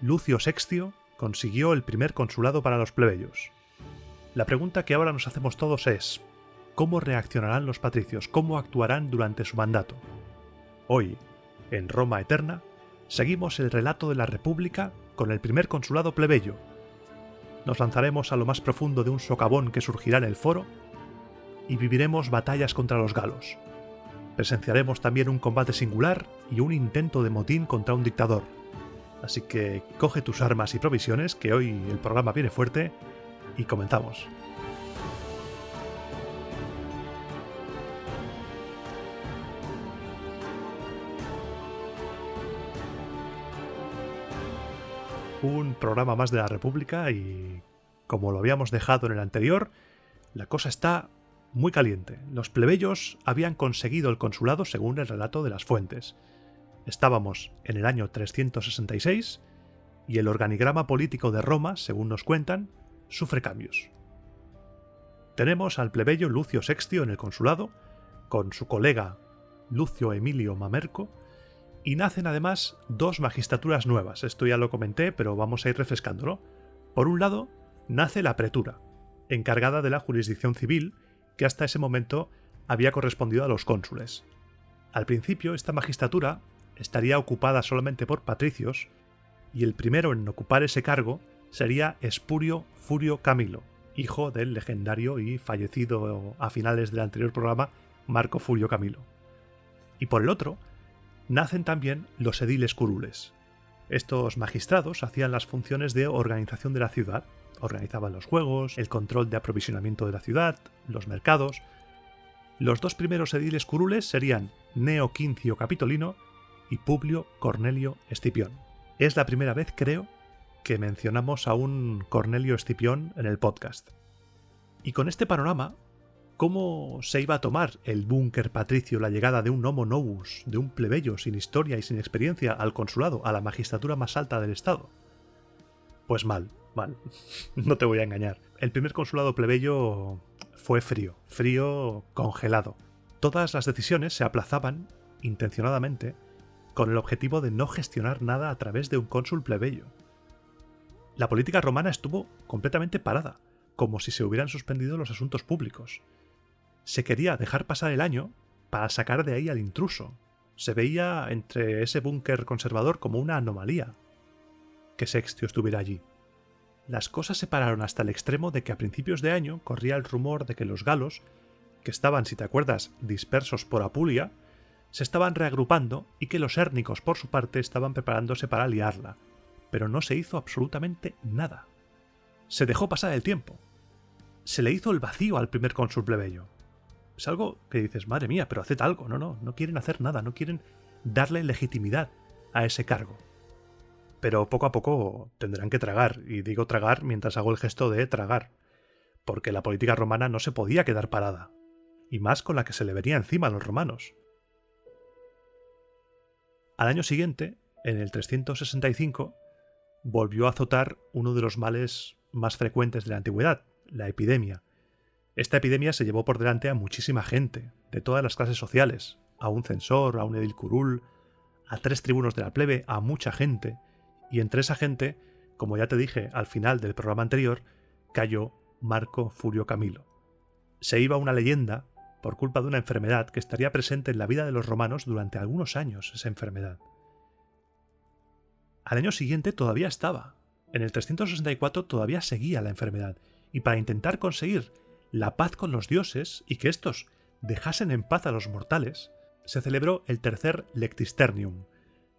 Lucio Sextio consiguió el primer consulado para los plebeyos. La pregunta que ahora nos hacemos todos es: ¿cómo reaccionarán los patricios? ¿Cómo actuarán durante su mandato? Hoy, en Roma Eterna, seguimos el relato de la República con el primer consulado plebeyo. Nos lanzaremos a lo más profundo de un socavón que surgirá en el foro y viviremos batallas contra los galos. Presenciaremos también un combate singular y un intento de motín contra un dictador. Así que coge tus armas y provisiones, que hoy el programa viene fuerte, y comenzamos. Un programa más de la República y, como lo habíamos dejado en el anterior, la cosa está muy caliente. Los plebeyos habían conseguido el consulado según el relato de las fuentes. Estábamos en el año 366 y el organigrama político de Roma, según nos cuentan, sufre cambios. Tenemos al plebeyo Lucio Sextio en el consulado, con su colega Lucio Emilio Mamerco, y nacen además dos magistraturas nuevas. Esto ya lo comenté, pero vamos a ir refrescándolo. Por un lado, nace la pretura, encargada de la jurisdicción civil, que hasta ese momento había correspondido a los cónsules. Al principio, esta magistratura estaría ocupada solamente por patricios, y el primero en ocupar ese cargo sería Espurio Furio Camilo, hijo del legendario y fallecido a finales del anterior programa Marco Furio Camilo. Y por el otro, nacen también los ediles curules. Estos magistrados hacían las funciones de organización de la ciudad, organizaban los juegos, el control de aprovisionamiento de la ciudad, los mercados. Los dos primeros ediles curules serían Gneo Quincio Capitolino y Publio Cornelio Escipión. Es la primera vez, creo, que mencionamos a un Cornelio Escipión en el podcast. Y con este panorama, ¿cómo se iba a tomar el búnker patricio la llegada de un homo novus, de un plebeyo sin historia y sin experiencia al consulado, a la magistratura más alta del estado? Pues mal. No te voy a engañar. El primer consulado plebeyo fue frío, congelado. Todas las decisiones se aplazaban intencionadamente con el objetivo de no gestionar nada a través de un cónsul plebeyo. La política romana estuvo completamente parada, como si se hubieran suspendido los asuntos públicos. Se quería dejar pasar el año para sacar de ahí al intruso. Se veía entre ese búnker conservador como una anomalía que Sextio estuviera allí. Las cosas se pararon hasta el extremo de que a principios de año corría el rumor de que los galos, que estaban, si te acuerdas, dispersos por Apulia, se estaban reagrupando y que los hérnicos, por su parte, estaban preparándose para liarla. Pero no se hizo absolutamente nada. Se dejó pasar el tiempo. Se le hizo el vacío al primer cónsul plebeyo. Es algo que dices, madre mía, pero haced algo. No quieren hacer nada, no quieren darle legitimidad a ese cargo. Pero poco a poco tendrán que tragar, y digo tragar mientras hago el gesto de tragar, porque la política romana no se podía quedar parada, y más con la que se le venía encima a los romanos. Al año siguiente, en el 365, volvió a azotar uno de los males más frecuentes de la antigüedad, la epidemia. Esta epidemia se llevó por delante a muchísima gente, de todas las clases sociales, a un censor, a un edil curul, a 3 tribunos de la plebe, a mucha gente, y entre esa gente, como ya te dije al final del programa anterior, cayó Marco Furio Camilo. Se iba una leyenda por culpa de una enfermedad que estaría presente en la vida de los romanos durante algunos años, esa enfermedad. Al año siguiente todavía estaba. En el 364 todavía seguía la enfermedad, y para intentar conseguir la paz con los dioses y que éstos dejasen en paz a los mortales, se celebró el tercer Lectisternium,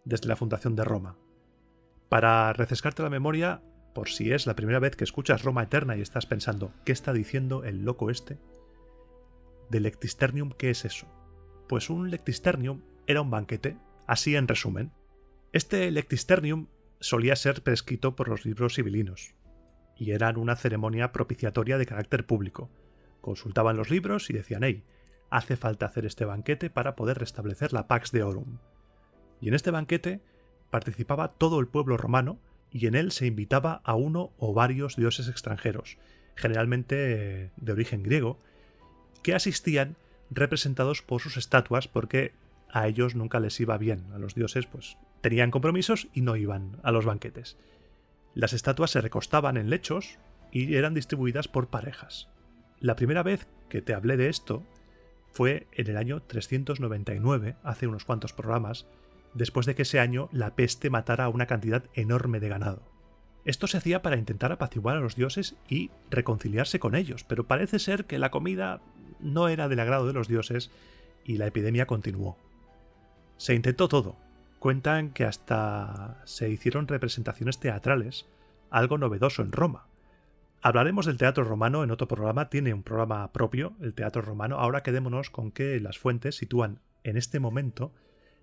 desde la fundación de Roma. Para refrescarte la memoria, por si es la primera vez que escuchas Roma Eterna y estás pensando, ¿qué está diciendo el loco este? De Lectisternium, ¿qué es eso? Pues un Lectisternium era un banquete, así en resumen. Este Lectisternium solía ser prescrito por los libros civilinos, y eran una ceremonia propiciatoria de carácter público. Consultaban los libros y decían, hey, hace falta hacer este banquete para poder restablecer la Pax Deorum. Y en este banquete participaba todo el pueblo romano, y en él se invitaba a uno o varios dioses extranjeros, generalmente de origen griego, que asistían representados por sus estatuas porque a ellos nunca les iba bien. A los dioses pues tenían compromisos y no iban a los banquetes. Las estatuas se recostaban en lechos y eran distribuidas por parejas. La primera vez que te hablé de esto fue en el año 399, hace unos cuantos programas, después de que ese año la peste matara a una cantidad enorme de ganado. Esto se hacía para intentar apaciguar a los dioses y reconciliarse con ellos, pero parece ser que la comida no era del agrado de los dioses y la epidemia continuó. Se intentó todo. Cuentan que hasta se hicieron representaciones teatrales, algo novedoso en Roma. Hablaremos del teatro romano en otro programa, tiene un programa propio, el teatro romano. Ahora quedémonos con que las fuentes sitúan en este momento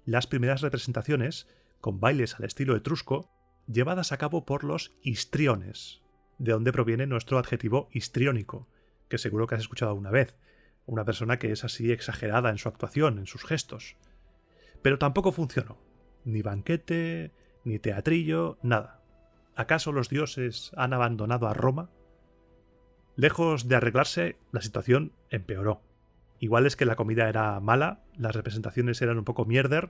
las primeras representaciones, con bailes al estilo etrusco, llevadas a cabo por los histriones, de donde proviene nuestro adjetivo histriónico, que seguro que has escuchado alguna vez, una persona que es así exagerada en su actuación, en sus gestos. Pero tampoco funcionó, ni banquete, ni teatrillo, nada. ¿Acaso los dioses han abandonado a Roma? Lejos de arreglarse, la situación empeoró. Igual es que la comida era mala, las representaciones eran un poco mierder,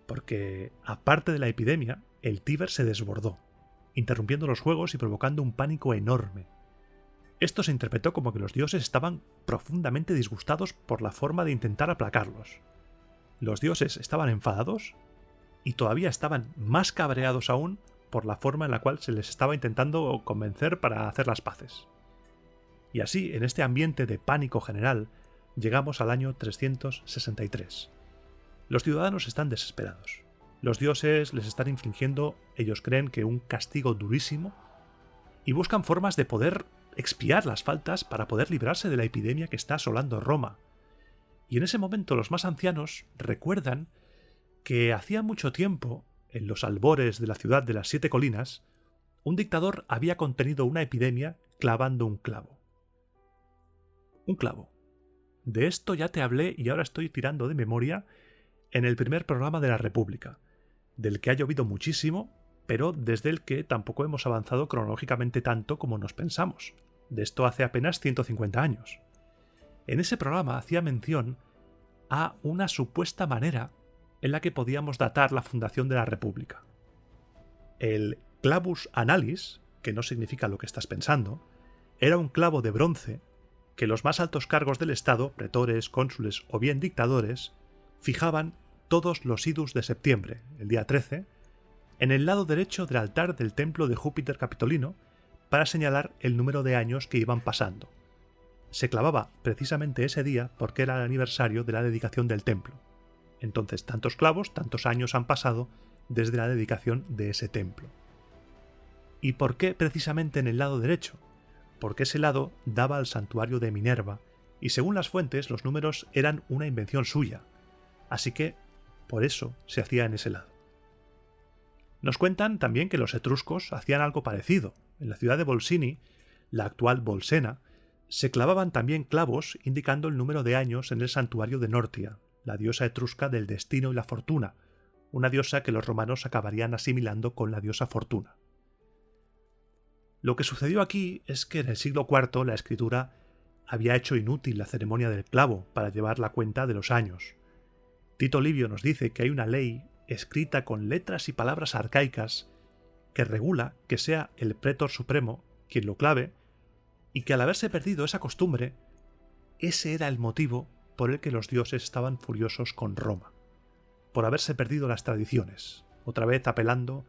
porque, aparte de la epidemia, el Tíber se desbordó, interrumpiendo los juegos y provocando un pánico enorme. Esto se interpretó como que los dioses estaban profundamente disgustados por la forma de intentar aplacarlos. Los dioses estaban enfadados y todavía estaban más cabreados aún por la forma en la cual se les estaba intentando convencer para hacer las paces. Y así, en este ambiente de pánico general, llegamos al año 363. Los ciudadanos están desesperados. Los dioses les están infligiendo, ellos creen que un castigo durísimo, y buscan formas de poder expiar las faltas para poder librarse de la epidemia que está asolando Roma. Y en ese momento los más ancianos recuerdan que hacía mucho tiempo, en los albores de la ciudad de las 7 colinas, un dictador había contenido una epidemia clavando un clavo. Un clavo. De esto ya te hablé y ahora estoy tirando de memoria en el primer programa de la República, del que ha llovido muchísimo, pero desde el que tampoco hemos avanzado cronológicamente tanto como nos pensamos. De esto hace apenas 150 años. En ese programa hacía mención a una supuesta manera en la que podíamos datar la fundación de la República. El clavus annalis, que no significa lo que estás pensando, era un clavo de bronce que los más altos cargos del Estado, pretores, cónsules o bien dictadores, fijaban todos los idus de septiembre, el día 13, en el lado derecho del altar del templo de Júpiter Capitolino para señalar el número de años que iban pasando. Se clavaba precisamente ese día porque era el aniversario de la dedicación del templo. Entonces, tantos clavos, tantos años han pasado desde la dedicación de ese templo. ¿Y por qué precisamente en el lado derecho? Porque ese lado daba al santuario de Minerva, y según las fuentes los números eran una invención suya, así que por eso se hacía en ese lado. Nos cuentan también que los etruscos hacían algo parecido. En la ciudad de Bolsini, la actual Bolsena, se clavaban también clavos indicando el número de años en el santuario de Nortia, la diosa etrusca del destino y la fortuna, una diosa que los romanos acabarían asimilando con la diosa Fortuna. Lo que sucedió aquí es que en el siglo IV la escritura había hecho inútil la ceremonia del clavo para llevar la cuenta de los años. Tito Livio nos dice que hay una ley escrita con letras y palabras arcaicas que regula que sea el pretor supremo quien lo clave y que al haberse perdido esa costumbre, ese era el motivo por el que los dioses estaban furiosos con Roma, por haberse perdido las tradiciones, otra vez apelando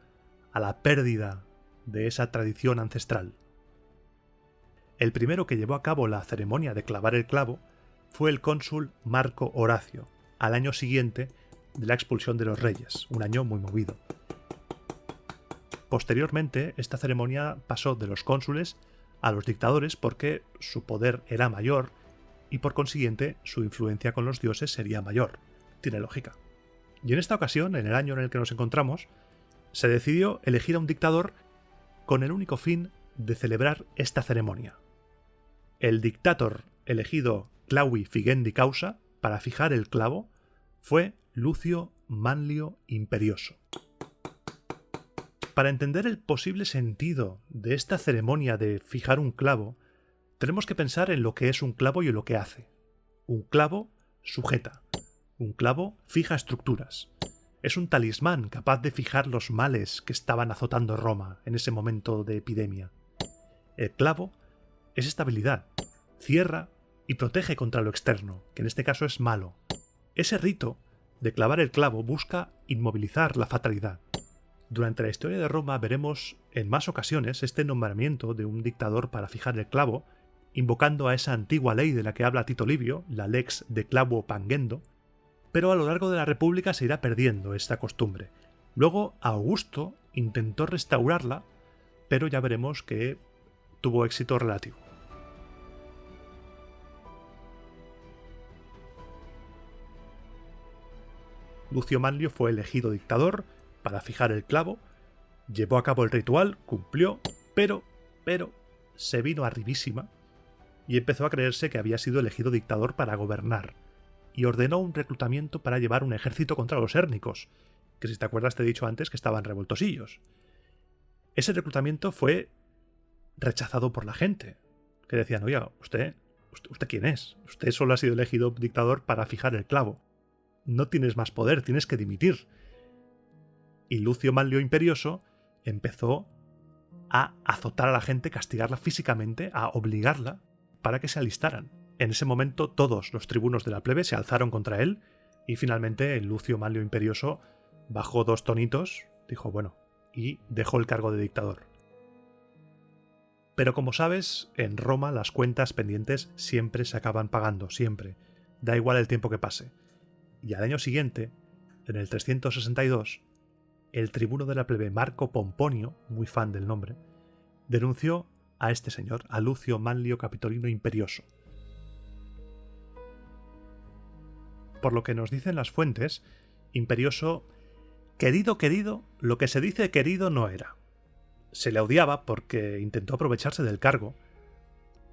a la pérdida de esa tradición ancestral. El primero que llevó a cabo la ceremonia de clavar el clavo fue el cónsul Marco Horacio, al año siguiente de la expulsión de los reyes, un año muy movido. Posteriormente, esta ceremonia pasó de los cónsules a los dictadores porque su poder era mayor y por consiguiente su influencia con los dioses sería mayor. Tiene lógica. Y en esta ocasión, en el año en el que nos encontramos, se decidió elegir a un dictador con el único fin de celebrar esta ceremonia. El dictator elegido Clavi Figendi Causa para fijar el clavo fue Lucio Manlio Imperioso. Para entender el posible sentido de esta ceremonia de fijar un clavo, tenemos que pensar en lo que es un clavo y en lo que hace. Un clavo sujeta. Un clavo fija estructuras. Es un talismán capaz de fijar los males que estaban azotando Roma en ese momento de epidemia. El clavo es estabilidad, cierra y protege contra lo externo, que en este caso es malo. Ese rito de clavar el clavo busca inmovilizar la fatalidad. Durante la historia de Roma veremos en más ocasiones este nombramiento de un dictador para fijar el clavo, invocando a esa antigua ley de la que habla Tito Livio, la lex de clavo pangendo, pero a lo largo de la República se irá perdiendo esta costumbre. Luego Augusto intentó restaurarla, pero ya veremos que tuvo éxito relativo. Lucio Manlio fue elegido dictador para fijar el clavo, llevó a cabo el ritual, cumplió, pero se vino arribísima y empezó a creerse que había sido elegido dictador para gobernar, y ordenó un reclutamiento para llevar un ejército contra los érnicos, que si te acuerdas te he dicho antes que estaban revoltosillos. Ese reclutamiento fue rechazado por la gente, que decían, oiga, ¿usted quién es? Usted solo ha sido elegido dictador para fijar el clavo. No tienes más poder, tienes que dimitir. Y Lucio Manlio Imperioso empezó a azotar a la gente, castigarla físicamente, a obligarla para que se alistaran. En ese momento todos los tribunos de la plebe se alzaron contra él y finalmente Lucio Manlio Imperioso bajó 2 tonitos, dijo bueno, y dejó el cargo de dictador. Pero como sabes, en Roma las cuentas pendientes siempre se acaban pagando, siempre. Da igual el tiempo que pase. Y al año siguiente, en el 362, el tribuno de la plebe Marco Pomponio, muy fan del nombre, denunció a este señor, a Lucio Manlio Capitolino Imperioso. Por lo que nos dicen las fuentes, Imperioso, querido, lo que se dice querido no era. Se le odiaba porque intentó aprovecharse del cargo,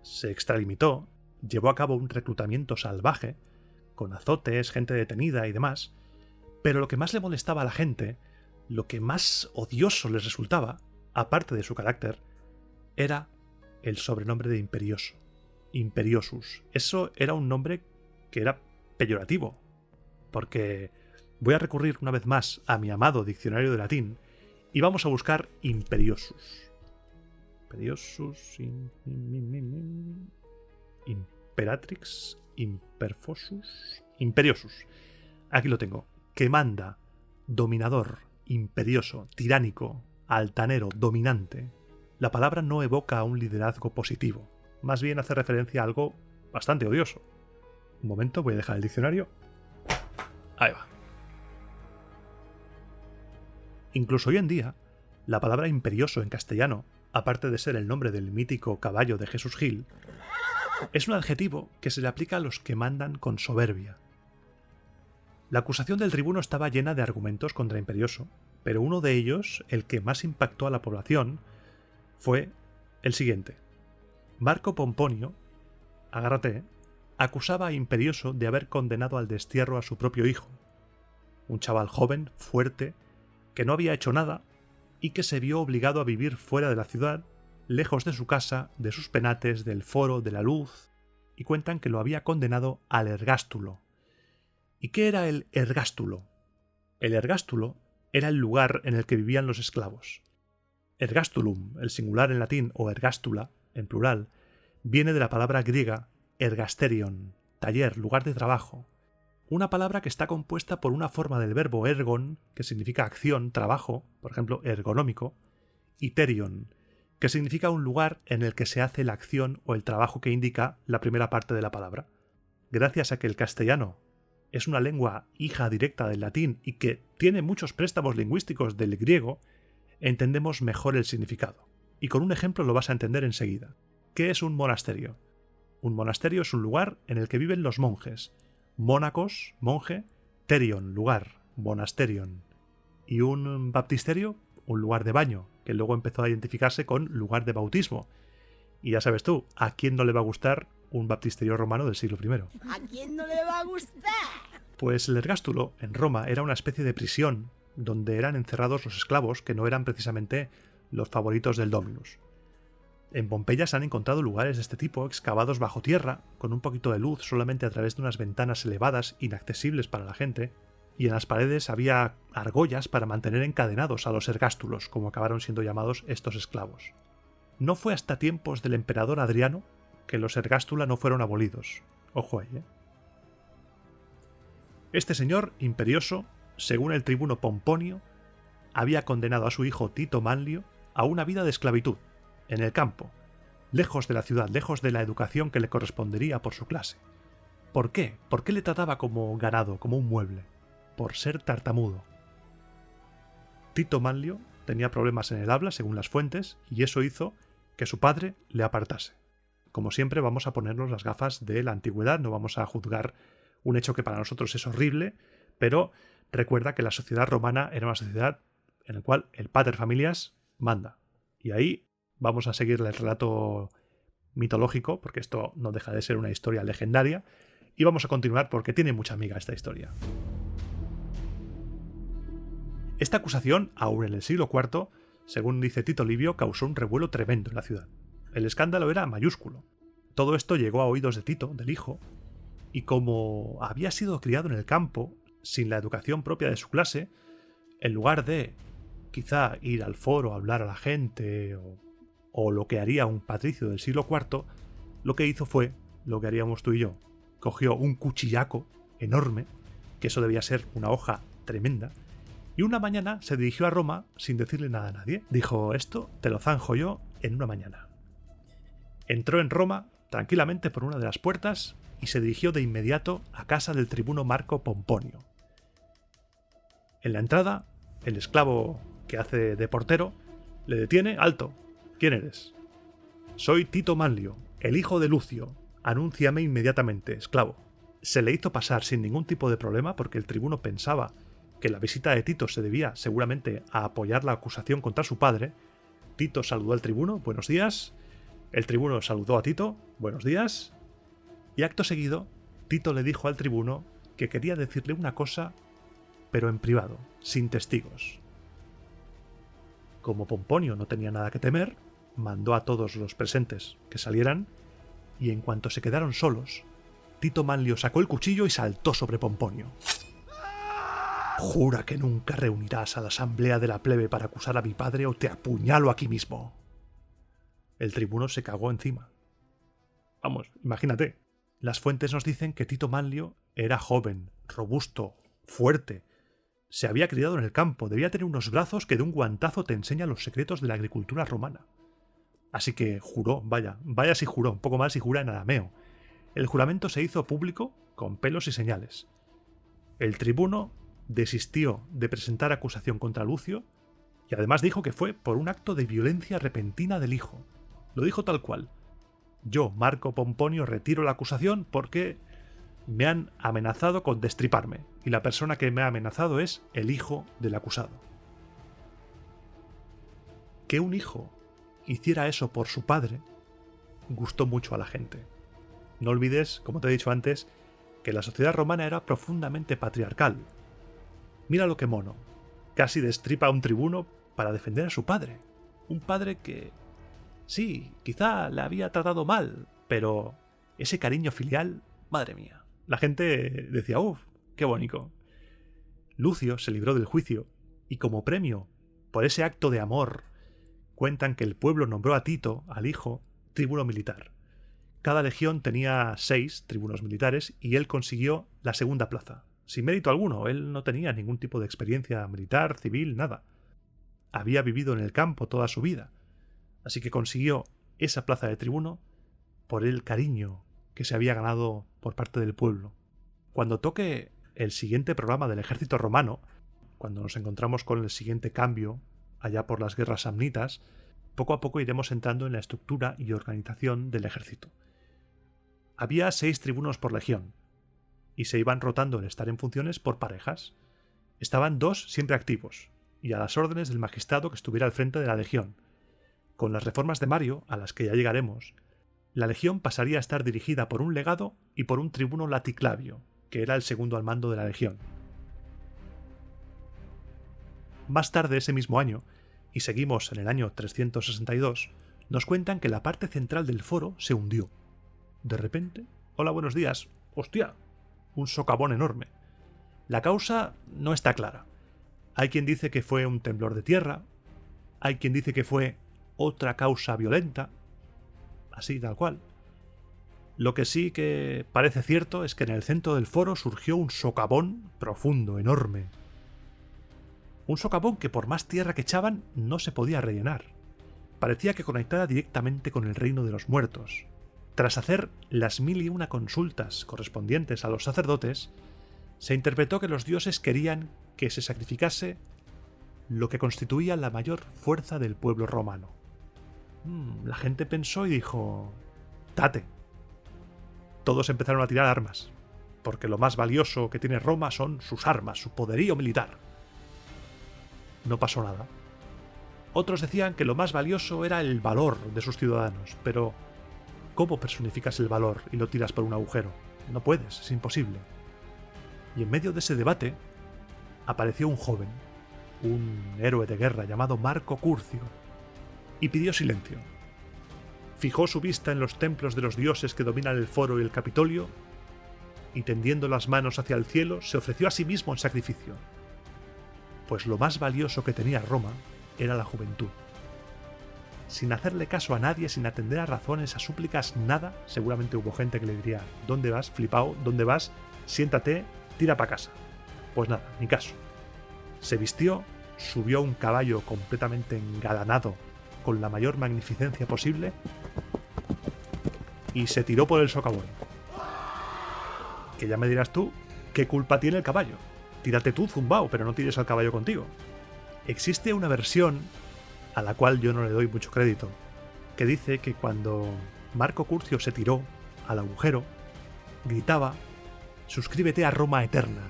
se extralimitó, llevó a cabo un reclutamiento salvaje, con azotes, gente detenida y demás, pero lo que más le molestaba a la gente, lo que más odioso les resultaba, aparte de su carácter, era el sobrenombre de Imperioso, Imperiosus. Eso era un nombre que era peyorativo, porque voy a recurrir una vez más a mi amado diccionario de latín y vamos a buscar Imperiosus. Imperiosus, Imperatrix, Imperfosus, Imperiosus. Aquí lo tengo. Que manda, dominador, imperioso, tiránico, altanero, dominante. La palabra no evoca a un liderazgo positivo. Más bien hace referencia a algo bastante odioso. Un momento, voy a dejar el diccionario. Ahí va. Incluso hoy en día, la palabra imperioso en castellano, aparte de ser el nombre del mítico caballo de Jesús Gil, es un adjetivo que se le aplica a los que mandan con soberbia. La acusación del tribuno estaba llena de argumentos contra Imperioso, pero uno de ellos, el que más impactó a la población, fue el siguiente. Marco Pomponio, agárrate, acusaba a Imperioso de haber condenado al destierro a su propio hijo, un chaval joven, fuerte, que no había hecho nada y que se vio obligado a vivir fuera de la ciudad, lejos de su casa, de sus penates, del foro, de la luz, y cuentan que lo había condenado al ergástulo. ¿Y qué era el ergástulo? El ergástulo era el lugar en el que vivían los esclavos. Ergastulum, el singular en latín, o ergástula, en plural, viene de la palabra griega ergasterion, taller, lugar de trabajo. Una palabra que está compuesta por una forma del verbo ergon, que significa acción, trabajo, por ejemplo, ergonómico, y terion, que significa un lugar en el que se hace la acción o el trabajo que indica la primera parte de la palabra. Gracias a que el castellano es una lengua hija directa del latín y que tiene muchos préstamos lingüísticos del griego, entendemos mejor el significado. Y con un ejemplo lo vas a entender enseguida. ¿Qué es un monasterio? Un monasterio es un lugar en el que viven los monjes. Mónacos, monje, terion, lugar, monasterion. Y un baptisterio, un lugar de baño, que luego empezó a identificarse con lugar de bautismo. Y ya sabes tú, ¿a quién no le va a gustar un baptisterio romano del siglo I? ¿A quién no le va a gustar? Pues el ergástulo, en Roma, era una especie de prisión donde eran encerrados los esclavos que no eran precisamente los favoritos del dominus. En Pompeya se han encontrado lugares de este tipo excavados bajo tierra, con un poquito de luz solamente a través de unas ventanas elevadas inaccesibles para la gente, y en las paredes había argollas para mantener encadenados a los ergástulos, como acabaron siendo llamados estos esclavos. No fue hasta tiempos del emperador Adriano que los ergástula no fueron abolidos. Ojo ahí, ¿eh? Este señor imperioso, según el tribuno Pomponio, había condenado a su hijo Tito Manlio a una vida de esclavitud, en el campo, lejos de la ciudad, lejos de la educación que le correspondería por su clase. ¿Por qué? ¿Por qué le trataba como ganado, como un mueble? Por ser tartamudo. Tito Manlio tenía problemas en el habla, según las fuentes, y eso hizo que su padre le apartase. Como siempre, vamos a ponernos las gafas de la antigüedad, no vamos a juzgar un hecho que para nosotros es horrible, pero recuerda que la sociedad romana era una sociedad en la cual el pater familias manda. Y ahí vamos a seguir el relato mitológico, porque esto no deja de ser una historia legendaria, y vamos a continuar porque tiene mucha amiga esta historia. Esta acusación, aún en el siglo IV, según dice Tito Livio, causó un revuelo tremendo en la ciudad. El escándalo era mayúsculo. Todo esto llegó a oídos de Tito, del hijo, y como había sido criado en el campo, sin la educación propia de su clase, en lugar de quizá ir al foro a hablar a la gente o lo que haría un patricio del siglo IV, lo que hizo fue lo que haríamos tú y yo. Cogió un cuchillaco enorme, que eso debía ser una hoja tremenda, y una mañana se dirigió a Roma sin decirle nada a nadie. Dijo, esto te lo zanjo yo en una mañana. Entró en Roma tranquilamente por una de las puertas y se dirigió de inmediato a casa del tribuno Marco Pomponio. En la entrada, el esclavo que hace de portero le detiene. Alto, ¿quién eres? Soy Tito Manlio, el hijo de Lucio. Anúnciame inmediatamente, esclavo. Se le hizo pasar sin ningún tipo de problema porque el tribuno pensaba que la visita de Tito se debía seguramente a apoyar la acusación contra su padre. Tito saludó al tribuno, buenos días. El tribuno saludó a Tito, buenos días. Y acto seguido, Tito le dijo al tribuno que quería decirle una cosa, pero en privado, sin testigos. Como Pomponio no tenía nada que temer, mandó a todos los presentes que salieran, y en cuanto se quedaron solos, Tito Manlio sacó el cuchillo y saltó sobre Pomponio. Jura que nunca reunirás a la asamblea de la plebe para acusar a mi padre o te apuñalo aquí mismo. El tribuno se cagó encima. Vamos, imagínate. Las fuentes nos dicen que Tito Manlio era joven, robusto, fuerte. Se había criado en el campo, debía tener unos brazos que de un guantazo te enseñan los secretos de la agricultura romana. Así que juró, vaya si juró, un poco más si jura en arameo. El juramento se hizo público con pelos y señales. El tribuno desistió de presentar acusación contra Lucio y además dijo que fue por un acto de violencia repentina del hijo. Lo dijo tal cual. Yo, Marco Pomponio, retiro la acusación porque me han amenazado con destriparme y la persona que me ha amenazado es el hijo del acusado. Que un hijo hiciera eso por su padre gustó mucho a la gente. No olvides, como te he dicho antes, que la sociedad romana era profundamente patriarcal. Mira lo que mono. Casi destripa a un tribuno para defender a su padre. Un padre que, sí, quizá le había tratado mal, pero ese cariño filial, madre mía. La gente decía, uff, qué bonito. Lucio se libró del juicio y como premio por ese acto de amor, cuentan que el pueblo nombró a Tito, al hijo, tribuno militar. Cada legión tenía 6 tribunos militares y él consiguió la segunda plaza. Sin mérito alguno, él no tenía ningún tipo de experiencia militar, civil, nada. Había vivido en el campo toda su vida. Así que consiguió esa plaza de tribuno por el cariño que se había ganado por parte del pueblo. Cuando toque el siguiente programa del ejército romano, cuando nos encontramos con el siguiente cambio, allá por las guerras samnitas, poco a poco iremos entrando en la estructura y organización del ejército. Había 6 tribunos por legión, y se iban rotando en estar en funciones por parejas. Estaban 2 siempre activos, y a las órdenes del magistrado que estuviera al frente de la legión. Con las reformas de Mario, a las que ya llegaremos, la legión pasaría a estar dirigida por un legado y por un tribuno laticlavio, que era el segundo al mando de la legión. Más tarde ese mismo año, y seguimos en el año 362, nos cuentan que la parte central del foro se hundió. De repente, hola, buenos días, ¡hostia! Un socavón enorme. La causa no está clara. Hay quien dice que fue un temblor de tierra, hay quien dice que fue otra causa violenta, así tal cual. Lo que sí que parece cierto es que en el centro del foro surgió un socavón profundo, enorme. Un socavón que por más tierra que echaban no se podía rellenar. Parecía que conectara directamente con el reino de los muertos. Tras hacer las 1001 consultas correspondientes a los sacerdotes, se interpretó que los dioses querían que se sacrificase lo que constituía la mayor fuerza del pueblo romano. La gente pensó y dijo: ¡Tate! Todos empezaron a tirar armas, porque lo más valioso que tiene Roma son sus armas, su poderío militar. No pasó nada. Otros decían que lo más valioso era el valor de sus ciudadanos, pero ¿cómo personificas el valor y lo tiras por un agujero? No puedes, es imposible. Y en medio de ese debate apareció un joven, un héroe de guerra llamado Marco Curcio, y pidió silencio. Fijó su vista en los templos de los dioses que dominan el foro y el Capitolio, y tendiendo las manos hacia el cielo, se ofreció a sí mismo en sacrificio. Pues lo más valioso que tenía Roma era la juventud. Sin hacerle caso a nadie, sin atender a razones, a súplicas, nada, seguramente hubo gente que le diría: ¿dónde vas, flipao? ¿Dónde vas? Siéntate, tira para casa. Pues nada, ni caso. Se vistió, subió a un caballo completamente engalanado, con la mayor magnificencia posible, y se tiró por el socavón. Que ya me dirás tú, ¿qué culpa tiene el caballo? Tírate tú, zumbao, pero no tires al caballo contigo. Existe una versión, a la cual yo no le doy mucho crédito, que dice que cuando Marco Curcio se tiró al agujero, gritaba: «Suscríbete a Roma Eterna».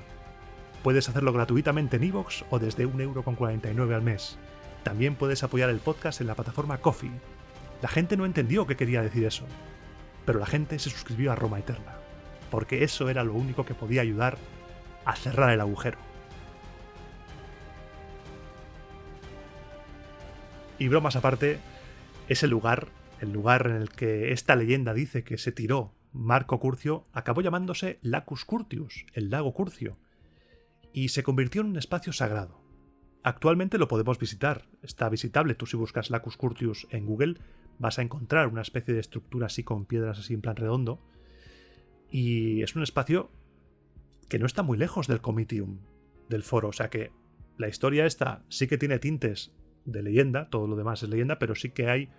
Puedes hacerlo gratuitamente en iVoox o desde 1,49 € al mes. También puedes apoyar el podcast en la plataforma Ko-fi. La gente no entendió qué quería decir eso, pero la gente se suscribió a Roma Eterna, porque eso era lo único que podía ayudar a cerrar el agujero. Y bromas aparte, ese lugar, el lugar en el que esta leyenda dice que se tiró Marco Curcio, acabó llamándose Lacus Curtius, el lago Curcio, y se convirtió en un espacio sagrado. Actualmente lo podemos visitar, está visitable. Tú, si buscas Lacus Curtius en Google, vas a encontrar una especie de estructura así con piedras así en plan redondo, y es un espacio que no está muy lejos del Comitium, del foro, o sea que la historia esta sí que tiene tintes de leyenda, todo lo demás es leyenda, pero sí que hay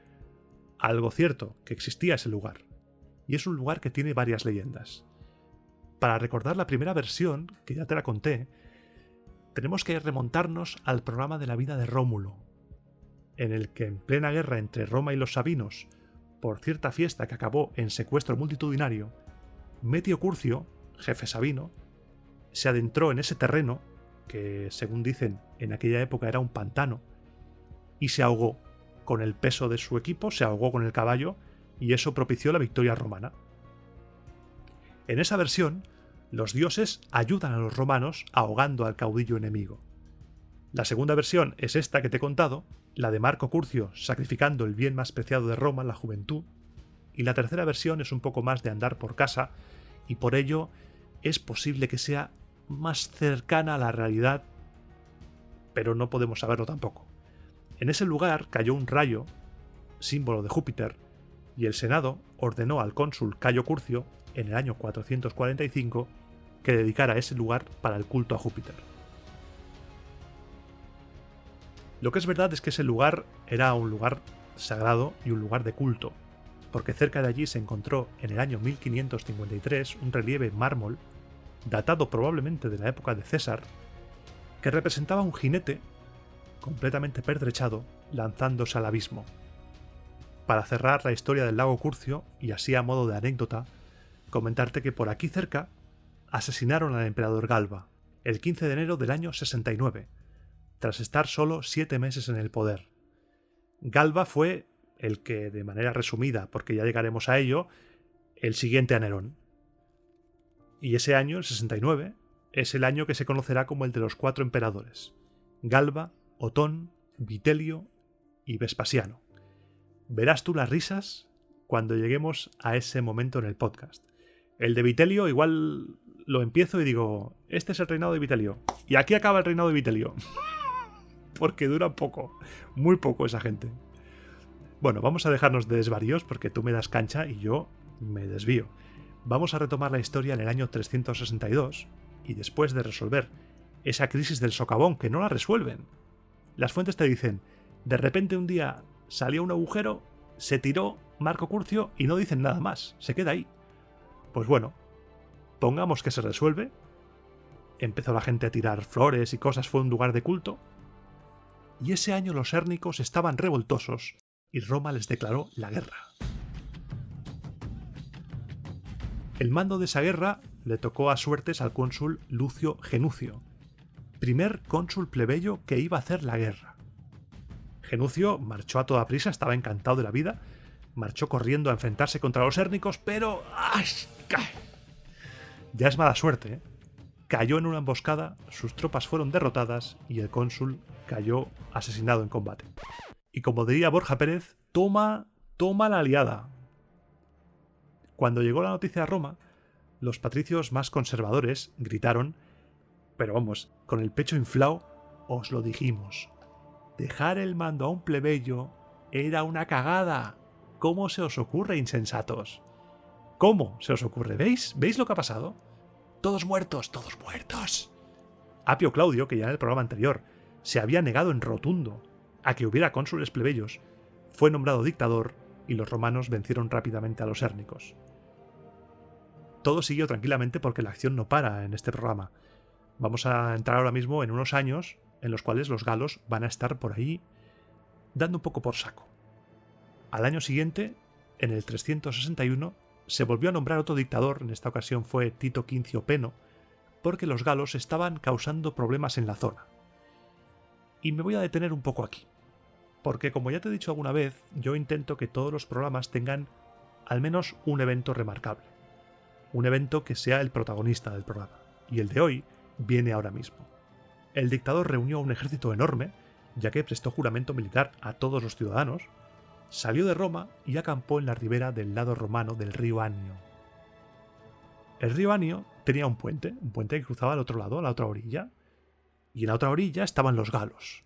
algo cierto, que existía ese lugar. Y es un lugar que tiene varias leyendas. Para recordar la primera versión, que ya te la conté, tenemos que remontarnos al programa de la vida de Rómulo, en el que en plena guerra entre Roma y los sabinos, por cierta fiesta que acabó en secuestro multitudinario, Metio Curcio, jefe sabino, se adentró en ese terreno, que según dicen en aquella época era un pantano, y se ahogó. Con el peso de su equipo se ahogó con el caballo, y eso propició la victoria romana. En esa versión, los dioses ayudan a los romanos ahogando al caudillo enemigo. La segunda versión es esta que te he contado, la de Marco Curcio sacrificando el bien más preciado de Roma, la juventud, y la tercera versión es un poco más de andar por casa, y por ello es posible que sea más cercana a la realidad, pero no podemos saberlo tampoco. En ese lugar cayó un rayo, símbolo de Júpiter, y el Senado ordenó al cónsul Cayo Curcio, en el año 445, que dedicara ese lugar para el culto a Júpiter. Lo que es verdad es que ese lugar era un lugar sagrado y un lugar de culto, porque cerca de allí se encontró en el año 1553 un relieve en mármol, datado probablemente de la época de César, que representaba un jinete completamente pertrechado lanzándose al abismo. Para cerrar la historia del lago Curcio, y así a modo de anécdota, comentarte que por aquí cerca asesinaron al emperador Galba, el 15 de enero del año 69, tras estar solo 7 meses en el poder. Galba fue el que, de manera resumida, porque ya llegaremos a ello, el siguiente a Nerón. Y ese año, el 69, es el año que se conocerá como el de los 4 emperadores: Galba, Otón, Vitelio y Vespasiano. Verás tú las risas cuando lleguemos a ese momento en el podcast. El de Vitelio igual lo empiezo y digo, este es el reinado de Vitelio. Y aquí acaba el reinado de Vitelio. Porque dura poco, muy poco esa gente. Bueno, vamos a dejarnos de desvaríos porque tú me das cancha y yo me desvío. Vamos a retomar la historia en el año 362 y después de resolver esa crisis del socavón que no la resuelven. Las fuentes te dicen, de repente un día salió un agujero, se tiró Marco Curcio y no dicen nada más, se queda ahí. Pues bueno, pongamos que se resuelve, empezó la gente a tirar flores y cosas, fue un lugar de culto, y ese año los hérnicos estaban revoltosos y Roma les declaró la guerra. El mando de esa guerra le tocó a suertes al cónsul Lucio Genucio, primer cónsul plebeyo que iba a hacer la guerra. Genucio marchó a toda prisa, estaba encantado de la vida, marchó corriendo a enfrentarse contra los hérnicos, pero ¡ay! Ya es mala suerte, ¿eh? Cayó en una emboscada, sus tropas fueron derrotadas y el cónsul cayó asesinado en combate. Y como diría Borja Pérez, toma la liada. Cuando llegó la noticia a Roma, los patricios más conservadores gritaron, pero vamos, con el pecho inflado, os lo dijimos. Dejar el mando a un plebeyo era una cagada. ¿Cómo se os ocurre, insensatos? ¿Cómo se os ocurre? ¿Veis? ¿Veis lo que ha pasado? Todos muertos, todos muertos. Apio Claudio, que ya en el programa anterior se había negado en rotundo a que hubiera cónsules plebeyos, fue nombrado dictador y los romanos vencieron rápidamente a los hérnicos. Todo siguió tranquilamente porque la acción no para en este programa. Vamos a entrar ahora mismo en unos años en los cuales los galos van a estar por ahí dando un poco por saco. Al año siguiente, en el 361, se volvió a nombrar otro dictador, en esta ocasión fue Tito Quincio Peno, porque los galos estaban causando problemas en la zona. Y me voy a detener un poco aquí, porque como ya te he dicho alguna vez, yo intento que todos los programas tengan al menos un evento remarcable. Un evento que sea el protagonista del programa. Y el de hoy viene ahora mismo. El dictador reunió un ejército enorme, ya que prestó juramento militar a todos los ciudadanos, salió de Roma y acampó en la ribera del lado romano del río Anio. El río Anio tenía un puente que cruzaba al otro lado, a la otra orilla, y en la otra orilla estaban los galos.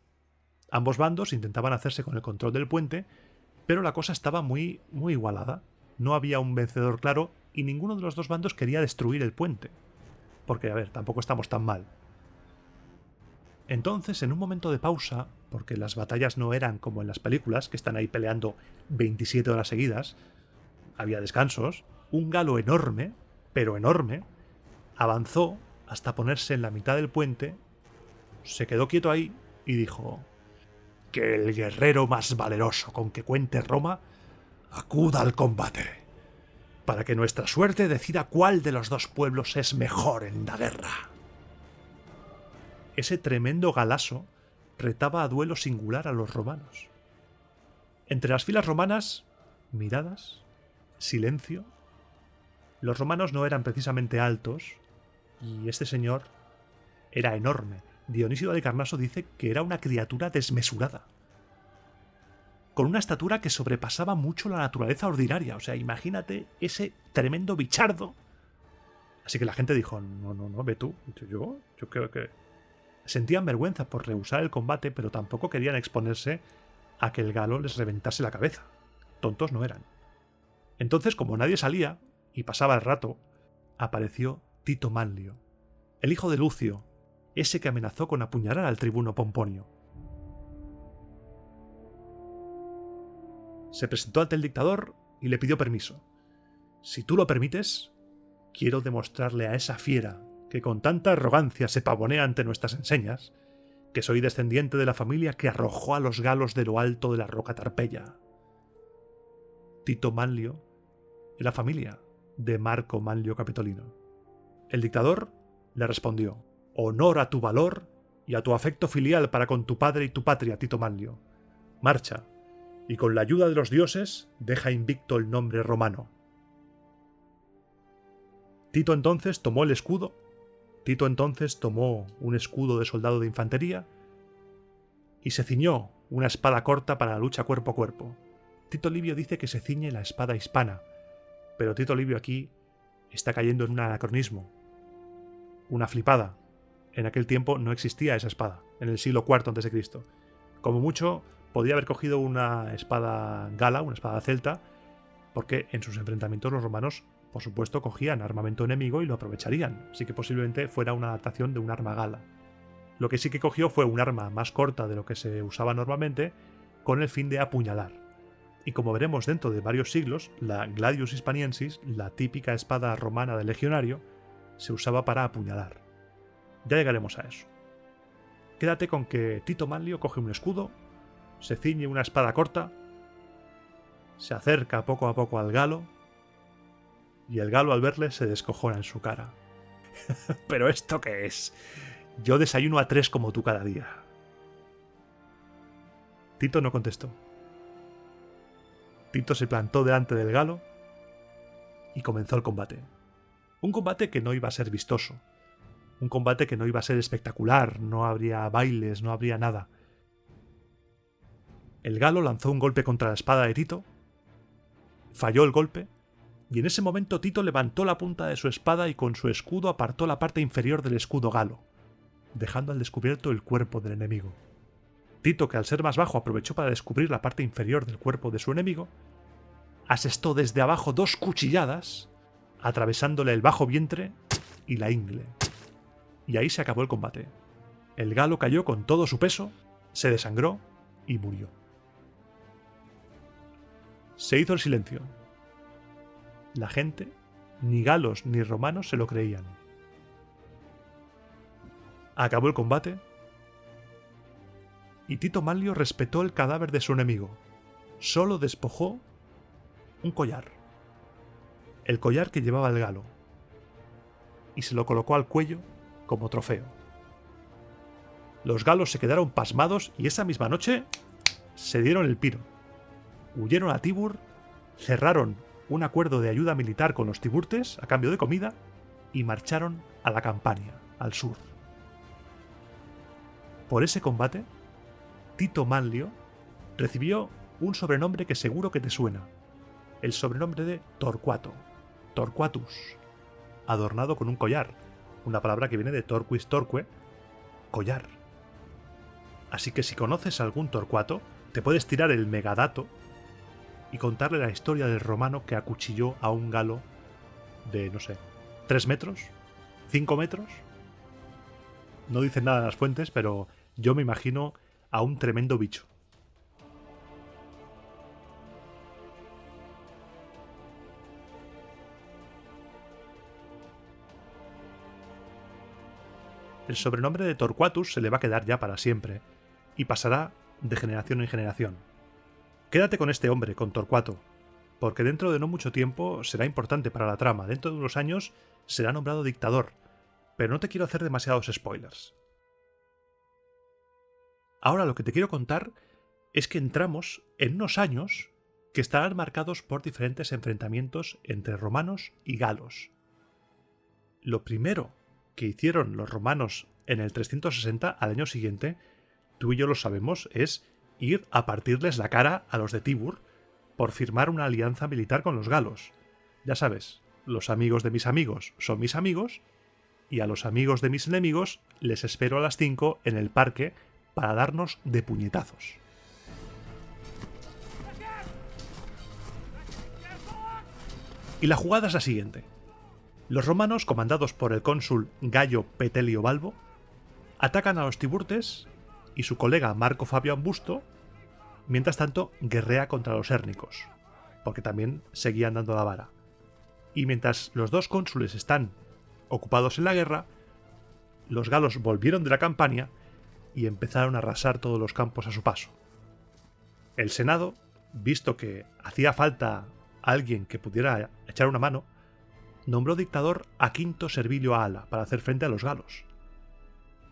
Ambos bandos intentaban hacerse con el control del puente, pero la cosa estaba muy igualada. No había un vencedor claro y ninguno de los dos bandos quería destruir el puente. Porque, a ver, tampoco estamos tan mal. Entonces, en un momento de pausa, porque las batallas no eran como en las películas, que están ahí peleando 27 horas seguidas, había descansos, un galo enorme, pero enorme, avanzó hasta ponerse en la mitad del puente, se quedó quieto ahí y dijo: «Que el guerrero más valeroso con que cuente Roma acuda al combate, para que nuestra suerte decida cuál de los dos pueblos es mejor en la guerra». Ese tremendo galaso retaba a duelo singular a los romanos. Entre las filas romanas, miradas, silencio. Los romanos no eran precisamente altos, y este señor era enorme. Dionisio de Carnaso dice que era una criatura desmesurada, con una estatura que sobrepasaba mucho la naturaleza ordinaria. O sea, imagínate ese tremendo bichardo. Así que la gente dijo: no, ve tú. Yo creo que... Sentían vergüenza por rehusar el combate, pero tampoco querían exponerse a que el galo les reventase la cabeza. Tontos no eran. Entonces, como nadie salía, y pasaba el rato, apareció Tito Manlio, el hijo de Lucio, ese que amenazó con apuñalar al tribuno Pomponio. Se presentó ante el dictador y le pidió permiso. «Si tú lo permites, quiero demostrarle a esa fiera que con tanta arrogancia se pavonea ante nuestras enseñas, que soy descendiente de la familia que arrojó a los galos de lo alto de la roca Tarpeya». Tito Manlio era familia de Marco Manlio Capitolino. El dictador le respondió: «Honor a tu valor y a tu afecto filial para con tu padre y tu patria, Tito Manlio. Marcha, y con la ayuda de los dioses deja invicto el nombre romano». Tito entonces tomó un escudo de soldado de infantería y se ciñó una espada corta para la lucha cuerpo a cuerpo. Tito Livio dice que se ciñe la espada hispana, pero Tito Livio aquí está cayendo en un anacronismo, una flipada. En aquel tiempo no existía esa espada, en el siglo IV a.C. Como mucho, podía haber cogido una espada gala, una espada celta, porque en sus enfrentamientos los romanos, por supuesto, cogían armamento enemigo y lo aprovecharían, así que posiblemente fuera una adaptación de un arma gala. Lo que sí que cogió fue un arma más corta de lo que se usaba normalmente, con el fin de apuñalar. Y como veremos dentro de varios siglos, la Gladius Hispaniensis, la típica espada romana del legionario, se usaba para apuñalar. Ya llegaremos a eso. Quédate con que Tito Manlio coge un escudo, se ciñe una espada corta, se acerca poco a poco al galo, y el galo al verle se descojona en su cara. ¿Pero esto qué es? Yo desayuno a 3 como tú cada día. Tito no contestó. Tito se plantó delante del galo y comenzó el combate. Un combate que no iba a ser vistoso. Un combate que no iba a ser espectacular. No habría bailes, no habría nada. El galo lanzó un golpe contra la espada de Tito. Falló el golpe. Y en ese momento Tito levantó la punta de su espada y con su escudo apartó la parte inferior del escudo galo, dejando al descubierto el cuerpo del enemigo. Tito, que al ser más bajo aprovechó para descubrir la parte inferior del cuerpo de su enemigo, asestó desde abajo 2 cuchilladas, atravesándole el bajo vientre y la ingle. Y ahí se acabó el combate. El galo cayó con todo su peso, se desangró y murió. Se hizo el silencio. La gente, ni galos ni romanos, se lo creían. Acabó el combate y Tito Manlio respetó el cadáver de su enemigo. Solo despojó un collar. El collar que llevaba el galo. Y se lo colocó al cuello como trofeo. Los galos se quedaron pasmados y esa misma noche se dieron el piro. Huyeron a Tibur, cerraron un acuerdo de ayuda militar con los tiburtes a cambio de comida y marcharon a la Campania, al sur. Por ese combate, Tito Manlio recibió un sobrenombre que seguro que te suena, el sobrenombre de Torquato, Torquatus, adornado con un collar, una palabra que viene de Torquis Torque, collar. Así que si conoces algún Torquato, te puedes tirar el megadato y contarle la historia del romano que acuchilló a un galo de, no sé, 3 metros, 5 metros. No dicen nada en las fuentes, pero yo me imagino a un tremendo bicho. El sobrenombre de Torquatus se le va a quedar ya para siempre, y pasará de generación en generación. Quédate con este hombre, con Torquato, porque dentro de no mucho tiempo será importante para la trama. Dentro de unos años será nombrado dictador, pero no te quiero hacer demasiados spoilers. Ahora lo que te quiero contar es que entramos en unos años que estarán marcados por diferentes enfrentamientos entre romanos y galos. Lo primero que hicieron los romanos en el 360 al año siguiente, tú y yo lo sabemos, es ir a partirles la cara a los de Tibur por firmar una alianza militar con los galos. Ya sabes, los amigos de mis amigos son mis amigos y a los amigos de mis enemigos les espero a las 5 en el parque para darnos de puñetazos. Y la jugada es la siguiente. Los romanos, comandados por el cónsul Gayo Petelio Balbo, atacan a los tiburtes y su colega Marco Fabio Ambusto, mientras tanto, guerrea contra los hérnicos, porque también seguían dando la vara. Y mientras los dos cónsules están ocupados en la guerra, los galos volvieron de la Campania y empezaron a arrasar todos los campos a su paso. El Senado, visto que hacía falta alguien que pudiera echar una mano, nombró dictador a Quinto Servilio Ahala para hacer frente a los galos.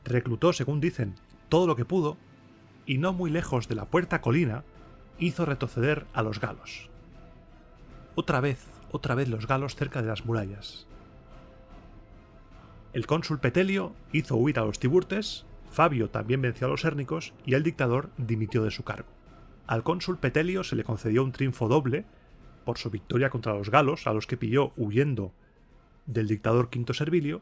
Reclutó, según dicen, todo lo que pudo, y no muy lejos de la Puerta Colina, hizo retroceder a los galos. Otra vez los galos cerca de las murallas. El cónsul Petelio hizo huir a los tiburtes, Fabio también venció a los hérnicos y el dictador dimitió de su cargo. Al cónsul Petelio se le concedió un triunfo doble por su victoria contra los galos, a los que pilló huyendo del dictador Quinto Servilio,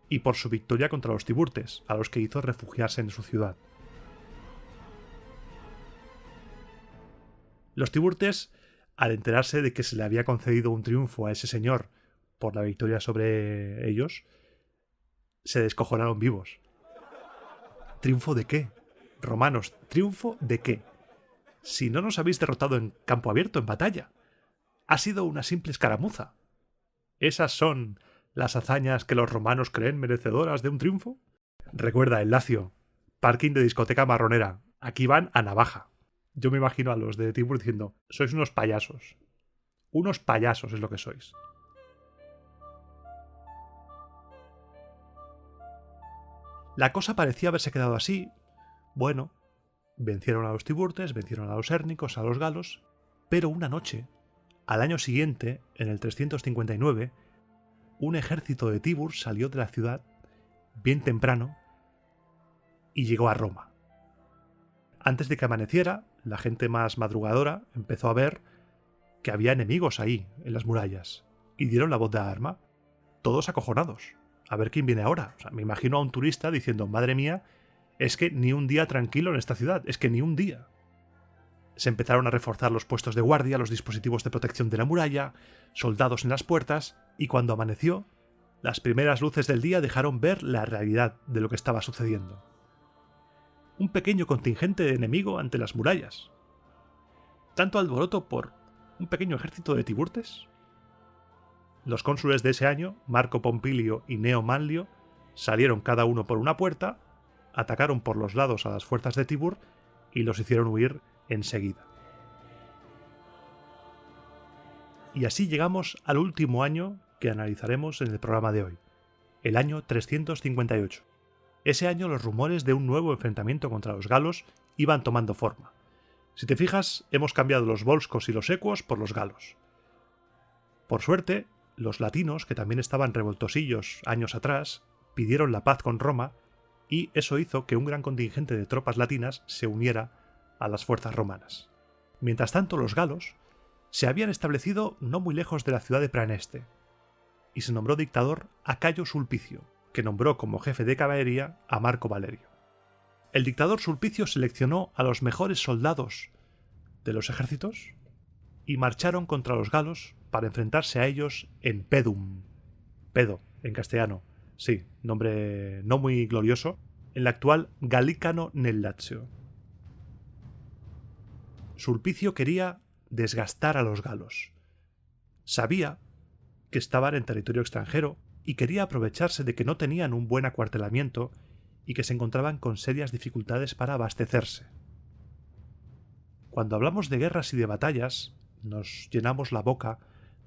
y por su victoria contra los tiburtes, a los que hizo refugiarse en su ciudad. Los tiburtes, al enterarse de que se le había concedido un triunfo a ese señor por la victoria sobre ellos, se descojonaron vivos. ¿Triunfo de qué? Romanos, ¿triunfo de qué? Si no nos habéis derrotado en campo abierto, en batalla. Ha sido una simple escaramuza. ¿Esas son las hazañas que los romanos creen merecedoras de un triunfo? Recuerda, el Lacio, parking de discoteca marronera. Aquí van a navaja. Yo me imagino a los de Tibur diciendo, sois unos payasos. Unos payasos es lo que sois. La cosa parecía haberse quedado así. Bueno, vencieron a los tiburtes, vencieron a los érnicos, a los galos, pero una noche, al año siguiente, en el 359, un ejército de Tibur salió de la ciudad bien temprano y llegó a Roma. Antes de que amaneciera, la gente más madrugadora empezó a ver que había enemigos ahí, en las murallas, y dieron la voz de alarma, todos acojonados. A ver quién viene ahora. O sea, me imagino a un turista diciendo, madre mía, es que ni un día tranquilo en esta ciudad, es que ni un día. Se empezaron a reforzar los puestos de guardia, los dispositivos de protección de la muralla, soldados en las puertas, y cuando amaneció, las primeras luces del día dejaron ver la realidad de lo que estaba sucediendo. Un pequeño contingente de enemigo ante las murallas. ¿Tanto alboroto por un pequeño ejército de tiburtes? Los cónsules de ese año, Marco Pompilio y Gneo Manlio, salieron cada uno por una puerta, atacaron por los lados a las fuerzas de Tibur y los hicieron huir enseguida. Y así llegamos al último año que analizaremos en el programa de hoy, el año 358. Ese año los rumores de un nuevo enfrentamiento contra los galos iban tomando forma. Si te fijas, hemos cambiado los volscos y los ecuos por los galos. Por suerte, los latinos, que también estaban revoltosillos años atrás, pidieron la paz con Roma, y eso hizo que un gran contingente de tropas latinas se uniera a las fuerzas romanas. Mientras tanto, los galos se habían establecido no muy lejos de la ciudad de Praeneste, y se nombró dictador a Cayo Sulpicio, que nombró como jefe de caballería a Marco Valerio. El dictador Sulpicio seleccionó a los mejores soldados de los ejércitos y marcharon contra los galos para enfrentarse a ellos en Pedum. Pedo, en castellano. Sí, nombre no muy glorioso, en la actual Galícano nel Lazio. Sulpicio quería desgastar a los galos. Sabía que estaban en territorio extranjero y quería aprovecharse de que no tenían un buen acuartelamiento y que se encontraban con serias dificultades para abastecerse. Cuando hablamos de guerras y de batallas, nos llenamos la boca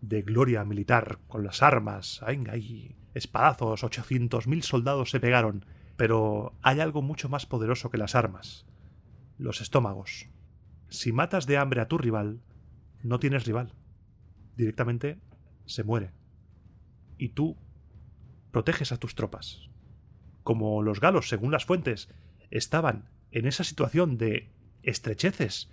de gloria militar, con las armas, ¡ay! Espadazos, 800.000 soldados se pegaron, pero hay algo mucho más poderoso que las armas: los estómagos. Si matas de hambre a tu rival, no tienes rival. Directamente se muere. Y tú proteges a tus tropas. Como los galos, según las fuentes, estaban en esa situación de estrecheces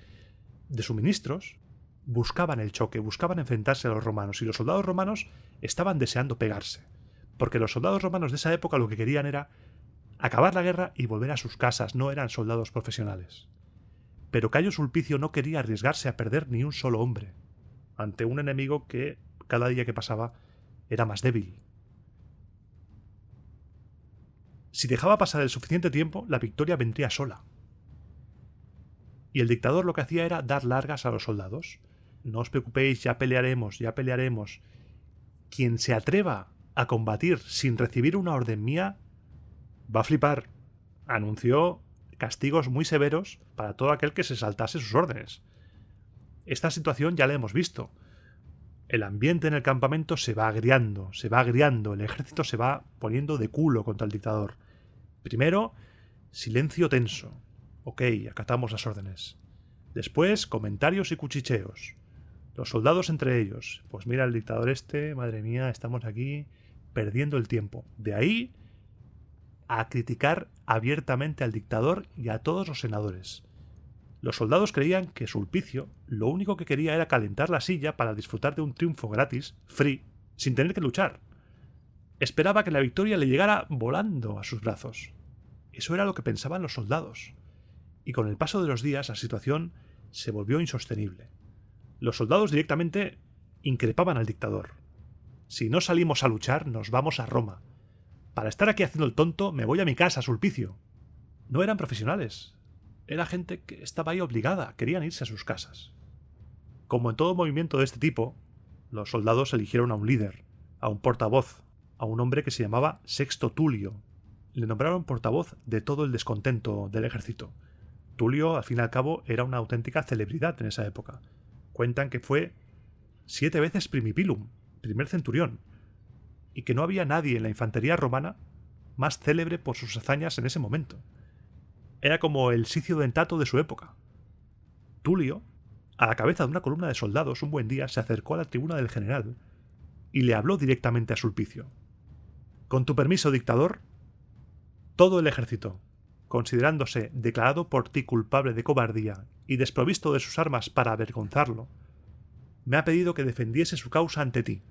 de suministros, buscaban el choque, buscaban enfrentarse a los romanos, y los soldados romanos estaban deseando pegarse, porque los soldados romanos de esa época lo que querían era acabar la guerra y volver a sus casas, no eran soldados profesionales. Pero Cayo Sulpicio no quería arriesgarse a perder ni un solo hombre ante un enemigo que cada día que pasaba era más débil. Si dejaba pasar el suficiente tiempo, la victoria vendría sola. Y el dictador lo que hacía era dar largas a los soldados. No os preocupéis, ya pelearemos, ya pelearemos. Quien se atreva a combatir sin recibir una orden mía va a flipar. Anunció castigos muy severos para todo aquel que se saltase sus órdenes. Esta situación ya la hemos visto. El ambiente en el campamento se va agriando, el ejército se va poniendo de culo contra el dictador. Primero, silencio tenso. Ok, acatamos las órdenes. Después, comentarios y cuchicheos. Los soldados entre ellos. Pues mira, el dictador madre mía, estamos aquí perdiendo el tiempo. De ahí a criticar abiertamente al dictador y a todos los senadores. Los soldados creían que Sulpicio lo único que quería era calentar la silla para disfrutar de un triunfo gratis, free, sin tener que luchar. Esperaba que la victoria le llegara volando a sus brazos. Eso era lo que pensaban los soldados. Y con el paso de los días la situación se volvió insostenible. Los soldados directamente increpaban al dictador. Si no salimos a luchar, nos vamos a Roma. Para estar aquí haciendo el tonto, me voy a mi casa, Sulpicio. No eran profesionales. Era gente que estaba ahí obligada, querían irse a sus casas. Como en todo movimiento de este tipo, los soldados eligieron a un líder, a un portavoz, a un hombre que se llamaba Sexto Tulio. Le nombraron portavoz de todo el descontento del ejército. Tulio, al fin y al cabo, era una auténtica celebridad en esa época. Cuentan que fue 7 veces primipilum, primer centurión, y que no había nadie en la infantería romana más célebre por sus hazañas en ese momento. Era como el Sicio Dentato de su época. Tulio, a la cabeza de una columna de soldados, un buen día se acercó a la tribuna del general y le habló directamente a Sulpicio. Con tu permiso, dictador, todo el ejército, considerándose declarado por ti culpable de cobardía y desprovisto de sus armas para avergonzarlo, me ha pedido que defendiese su causa ante ti.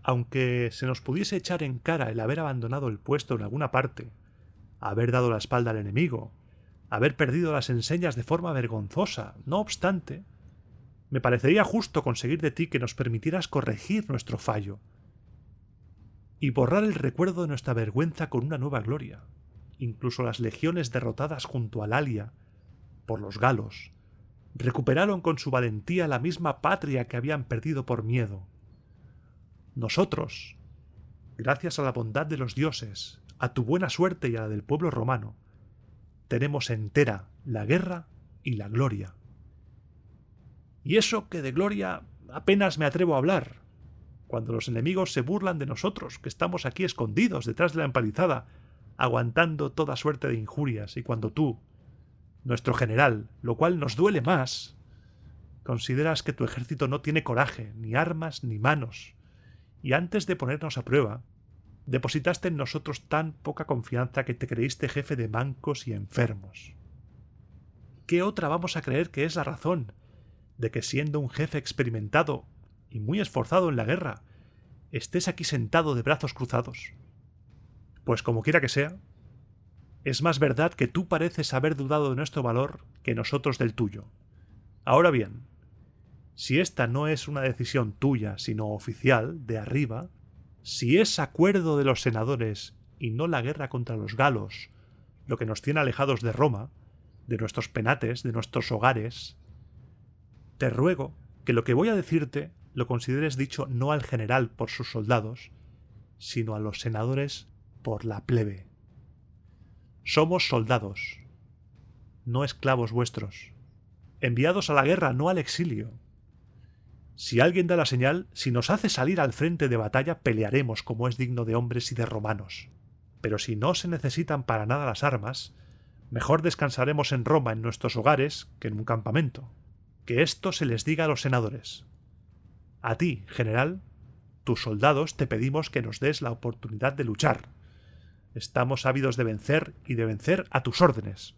Aunque se nos pudiese echar en cara el haber abandonado el puesto en alguna parte, haber dado la espalda al enemigo, haber perdido las enseñas de forma vergonzosa, no obstante, me parecería justo conseguir de ti que nos permitieras corregir nuestro fallo y borrar el recuerdo de nuestra vergüenza con una nueva gloria. Incluso las legiones derrotadas junto al Alia por los galos recuperaron con su valentía la misma patria que habían perdido por miedo. Nosotros, gracias a la bondad de los dioses, a tu buena suerte y a la del pueblo romano, tenemos entera la guerra y la gloria. Y eso que de gloria apenas me atrevo a hablar, cuando los enemigos se burlan de nosotros, que estamos aquí escondidos detrás de la empalizada, aguantando toda suerte de injurias, y cuando tú, nuestro general, lo cual nos duele más, consideras que tu ejército no tiene coraje, ni armas, ni manos, y antes de ponernos a prueba, depositaste en nosotros tan poca confianza que te creíste jefe de mancos y enfermos. ¿Qué otra vamos a creer que es la razón de que siendo un jefe experimentado y muy esforzado en la guerra, estés aquí sentado de brazos cruzados? Pues como quiera que sea, es más verdad que tú pareces haber dudado de nuestro valor que nosotros del tuyo. Ahora bien, si esta no es una decisión tuya, sino oficial, de arriba, si es acuerdo de los senadores y no la guerra contra los galos lo que nos tiene alejados de Roma, de nuestros penates, de nuestros hogares, te ruego que lo que voy a decirte lo consideres dicho no al general por sus soldados, sino a los senadores por la plebe. Somos soldados, no esclavos vuestros, enviados a la guerra, no al exilio. Si alguien da la señal, si nos hace salir al frente de batalla, pelearemos como es digno de hombres y de romanos. Pero si no se necesitan para nada las armas, mejor descansaremos en Roma en nuestros hogares que en un campamento. Que esto se les diga a los senadores. A ti, general, tus soldados, te pedimos que nos des la oportunidad de luchar. Estamos ávidos de vencer y de vencer a tus órdenes,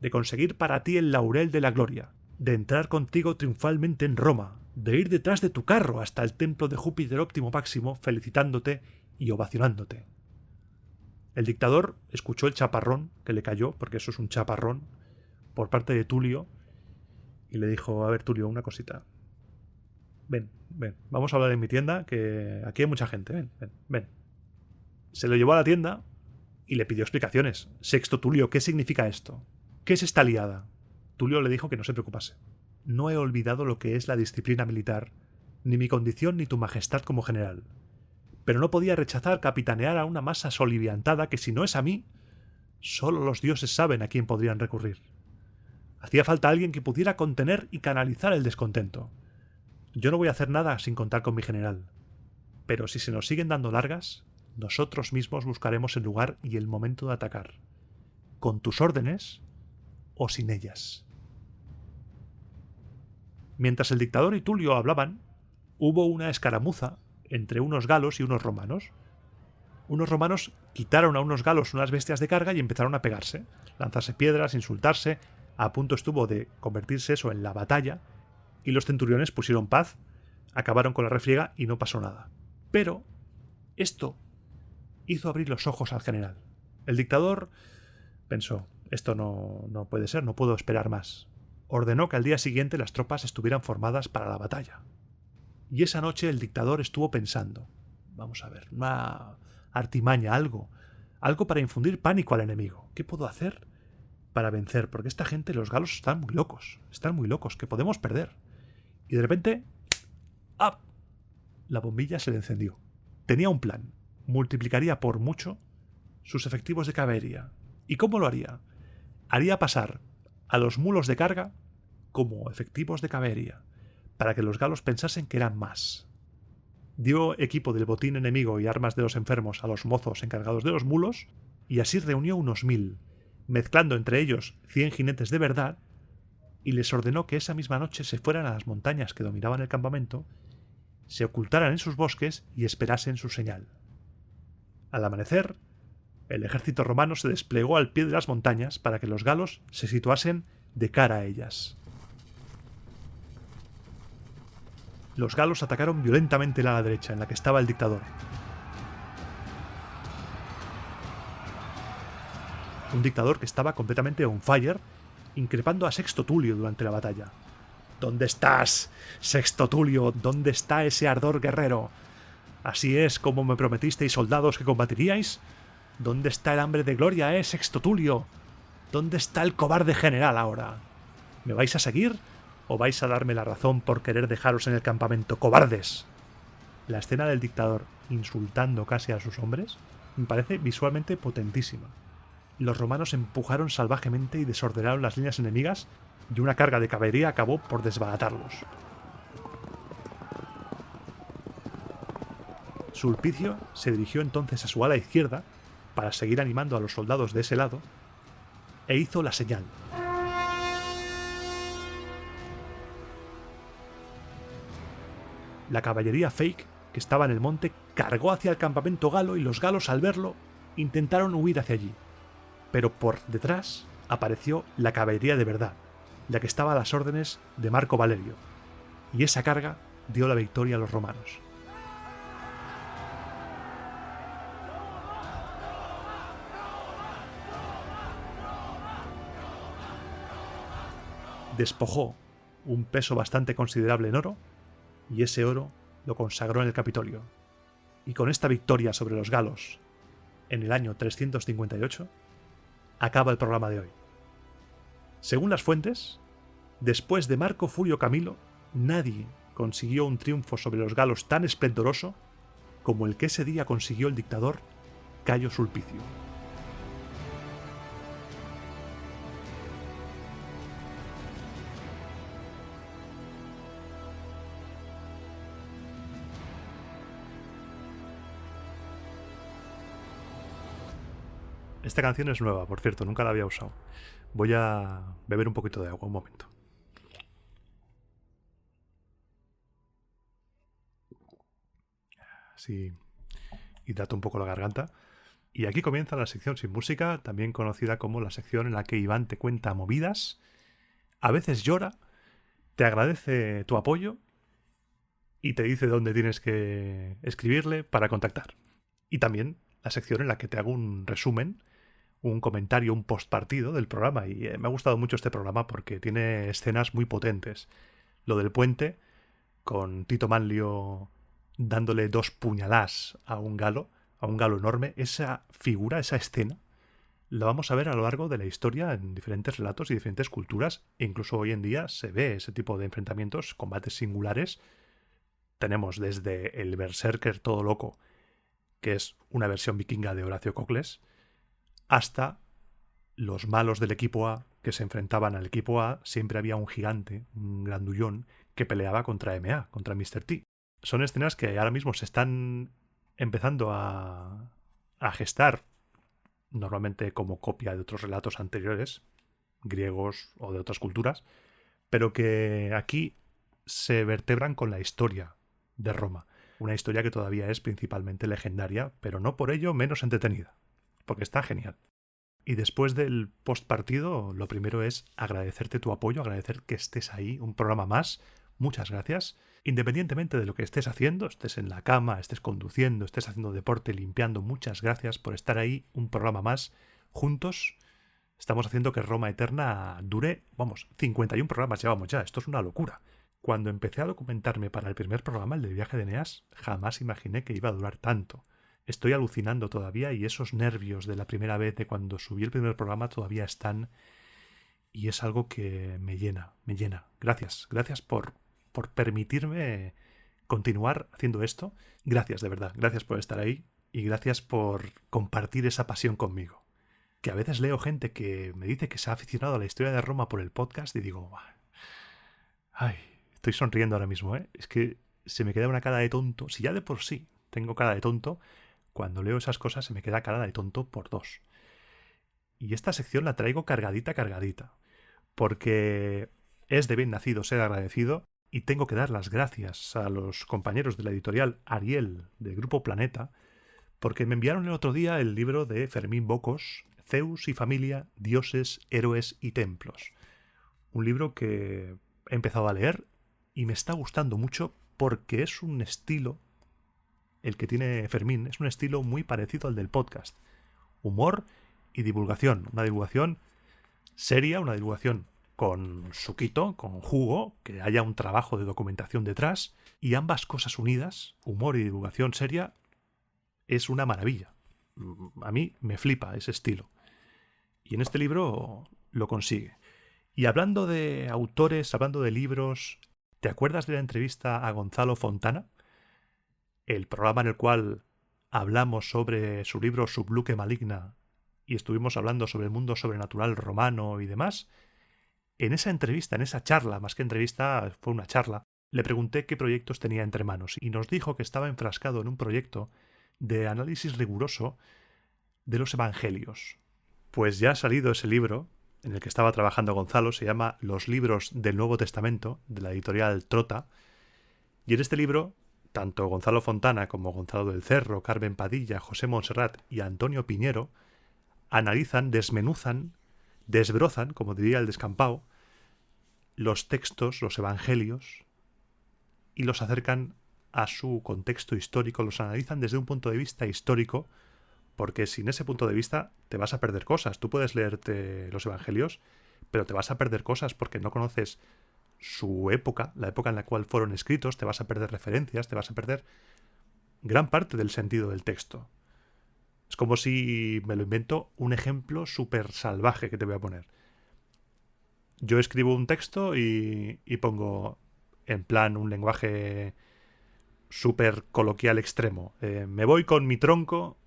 de conseguir para ti el laurel de la gloria, de entrar contigo triunfalmente en Roma, de ir detrás de tu carro hasta el templo de Júpiter Óptimo Máximo felicitándote y ovacionándote. El dictador escuchó el chaparrón que le cayó, porque eso es un chaparrón, por parte de Tulio, y le dijo: a ver, Tulio, una cosita. Ven, vamos a hablar en mi tienda, que aquí hay mucha gente, ven. Se lo llevó a la tienda y le pidió explicaciones. Sexto Tulio, ¿qué significa esto? ¿Qué es esta liada? Tulio le dijo que no se preocupase. No he olvidado lo que es la disciplina militar, ni mi condición ni tu majestad como general. Pero no podía rechazar capitanear a una masa soliviantada que, si no es a mí, solo los dioses saben a quién podrían recurrir. Hacía falta alguien que pudiera contener y canalizar el descontento. Yo no voy a hacer nada sin contar con mi general. Pero si se nos siguen dando largas, nosotros mismos buscaremos el lugar y el momento de atacar. Con tus órdenes o sin ellas. Mientras el dictador y Tulio hablaban, hubo una escaramuza entre unos galos y unos romanos. Unos romanos quitaron a unos galos unas bestias de carga y empezaron a pegarse, lanzarse piedras, insultarse, A punto estuvo de convertirse eso en la batalla, y los centuriones pusieron paz, acabaron con la refriega y no pasó nada. Pero esto hizo abrir los ojos al general. El dictador pensó, esto no puede ser, no puedo esperar más. Ordenó que al día siguiente las tropas estuvieran formadas para la batalla. Y esa noche el dictador estuvo pensando, vamos a ver, una artimaña, algo para infundir pánico al enemigo. ¿Qué puedo hacer para vencer? Porque esta gente, los galos, están muy locos, que podemos perder. Y de repente, ¡ah!, la bombilla se le encendió. Tenía un plan. Multiplicaría por mucho sus efectivos de caballería. ¿Y cómo lo haría? Haría pasar a los mulos de carga como efectivos de caballería, para que los galos pensasen que eran más. Dio equipo del botín enemigo y armas de los enfermos a los mozos encargados de los mulos, y así reunió unos 1000, mezclando entre ellos 100 jinetes de verdad, y les ordenó que esa misma noche se fueran a las montañas que dominaban el campamento, se ocultaran en sus bosques y esperasen su señal. Al amanecer, el ejército romano se desplegó al pie de las montañas para que los galos se situasen de cara a ellas. Los galos atacaron violentamente el ala derecha, en la que estaba el dictador. Un dictador que estaba completamente on fire, increpando a Sexto Tulio durante la batalla. ¿Dónde estás, Sexto Tulio? ¿Dónde está ese ardor guerrero? ¿Así es como me prometisteis soldados que combatiríais? ¿Dónde está el hambre de gloria, Sexto Tulio? ¿Dónde está el cobarde general ahora? ¿Me vais a seguir o vais a darme la razón por querer dejaros en el campamento, cobardes? La escena del dictador insultando casi a sus hombres me parece visualmente potentísima. Los romanos empujaron salvajemente y desordenaron las líneas enemigas, y una carga de caballería acabó por desbaratarlos. Sulpicio se dirigió entonces a su ala izquierda para seguir animando a los soldados de ese lado, e hizo la señal. La caballería fake, que estaba en el monte, cargó hacia el campamento galo, y los galos, al verlo, intentaron huir hacia allí. Pero por detrás apareció la caballería de verdad, la que estaba a las órdenes de Marco Valerio, y esa carga dio la victoria a los romanos. Despojó un peso bastante considerable en oro, y ese oro lo consagró en el Capitolio. Y con esta victoria sobre los galos, en el año 358, acaba el programa de hoy. Según las fuentes, después de Marco Fulio Camilo, nadie consiguió un triunfo sobre los galos tan esplendoroso como el que ese día consiguió el dictador Cayo Sulpicio. Esta canción es nueva, por cierto, nunca la había usado. Voy a beber un poquito de agua, un momento. Así hidrato un poco la garganta. Y aquí comienza la sección sin música, también conocida como la sección en la que Iván te cuenta movidas, a veces llora, te agradece tu apoyo y te dice dónde tienes que escribirle para contactar. Y también la sección en la que te hago un resumen, un comentario, un postpartido del programa. Y me ha gustado mucho este programa porque tiene escenas muy potentes. Lo del puente, con Tito Manlio dándole 2 puñaladas a un galo enorme, esa figura, esa escena, la vamos a ver a lo largo de la historia en diferentes relatos y diferentes culturas, e incluso hoy en día se ve ese tipo de enfrentamientos, combates singulares. Tenemos desde el Berserker todo loco, que es una versión vikinga de Horacio Cocles, hasta los malos del equipo A que se enfrentaban al equipo A. Siempre había un gigante, un grandullón, que peleaba contra MA, contra Mr. T. Son escenas que ahora mismo se están empezando a gestar, normalmente como copia de otros relatos anteriores, griegos o de otras culturas, pero que aquí se vertebran con la historia de Roma. Una historia que todavía es principalmente legendaria, pero no por ello menos entretenida, porque está genial. Y después del postpartido, lo primero es agradecerte tu apoyo, agradecer que estés ahí, un programa más. Muchas gracias. Independientemente de lo que estés haciendo, estés en la cama, estés conduciendo, estés haciendo deporte, limpiando, muchas gracias por estar ahí, un programa más. Juntos estamos haciendo que Roma Eterna dure, 51 programas llevamos ya, esto es una locura. Cuando empecé a documentarme para el primer programa, el del viaje de Eneas, jamás imaginé que iba a durar tanto. Estoy alucinando todavía y esos nervios de la primera vez de cuando subí el primer programa todavía están y es algo que me llena, me llena. Gracias, gracias por permitirme continuar haciendo esto. Gracias, de verdad, gracias por estar ahí y gracias por compartir esa pasión conmigo. Que a veces leo gente que me dice que se ha aficionado a la historia de Roma por el podcast y digo, ay, estoy sonriendo ahora mismo, ¿eh? Es que se me queda una cara de tonto. Si ya de por sí tengo cara de tonto, cuando leo esas cosas se me queda cara de tonto por 2. Y esta sección la traigo cargadita, porque es de bien nacido ser agradecido y tengo que dar las gracias a los compañeros de la editorial Ariel del Grupo Planeta porque me enviaron el otro día el libro de Fermín Bocos, Zeus y familia, dioses, héroes y templos. Un libro que he empezado a leer y me está gustando mucho porque es un estilo, el que tiene Fermín, es un estilo muy parecido al del podcast. Humor y divulgación. Una divulgación seria, una divulgación con suquito, con jugo, que haya un trabajo de documentación detrás, y ambas cosas unidas, humor y divulgación seria, es una maravilla. A mí me flipa ese estilo. Y en este libro lo consigue. Y hablando de autores, hablando de libros, ¿te acuerdas de la entrevista a Gonzalo Fontana? El programa en el cual hablamos sobre su libro Subluque Maligna y estuvimos hablando sobre el mundo sobrenatural romano y demás. En esa entrevista, en esa charla, más que entrevista, fue una charla, le pregunté qué proyectos tenía entre manos y nos dijo que estaba enfrascado en un proyecto de análisis riguroso de los evangelios. Pues ya ha salido ese libro en el que estaba trabajando Gonzalo, se llama Los libros del Nuevo Testamento, de la editorial Trota, y en este libro tanto Gonzalo Fontana como Gonzalo del Cerro, Carmen Padilla, José Montserrat y Antonio Piñero analizan, desmenuzan, desbrozan, como diría el descampado, los textos, los evangelios, y los acercan a su contexto histórico, los analizan desde un punto de vista histórico, porque sin ese punto de vista te vas a perder cosas. Tú puedes leerte los evangelios, pero te vas a perder cosas porque no conoces su época, la época en la cual fueron escritos, te vas a perder referencias, te vas a perder gran parte del sentido del texto. Es como si me lo invento, un ejemplo súper salvaje que te voy a poner. Yo escribo un texto y pongo en plan un lenguaje súper coloquial extremo. Me voy con mi tronco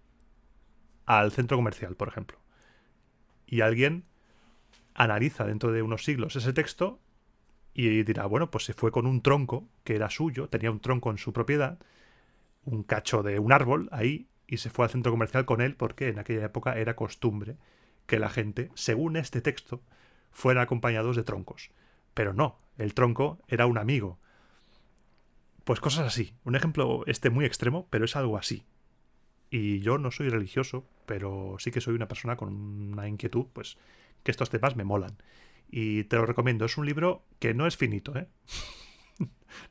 al centro comercial, por ejemplo. Y alguien analiza dentro de unos siglos ese texto y dirá, bueno, pues se fue con un tronco que era suyo, tenía un tronco en su propiedad, un cacho de un árbol ahí, y se fue al centro comercial con él porque en aquella época era costumbre que la gente, según este texto, fuera acompañados de troncos. Pero no, el tronco era un amigo. Pues cosas así. Un ejemplo muy extremo, pero es algo así. Y yo no soy religioso, pero sí que soy una persona con una inquietud, pues que estos temas me molan. Y te lo recomiendo. Es un libro que no es finito, ¿eh?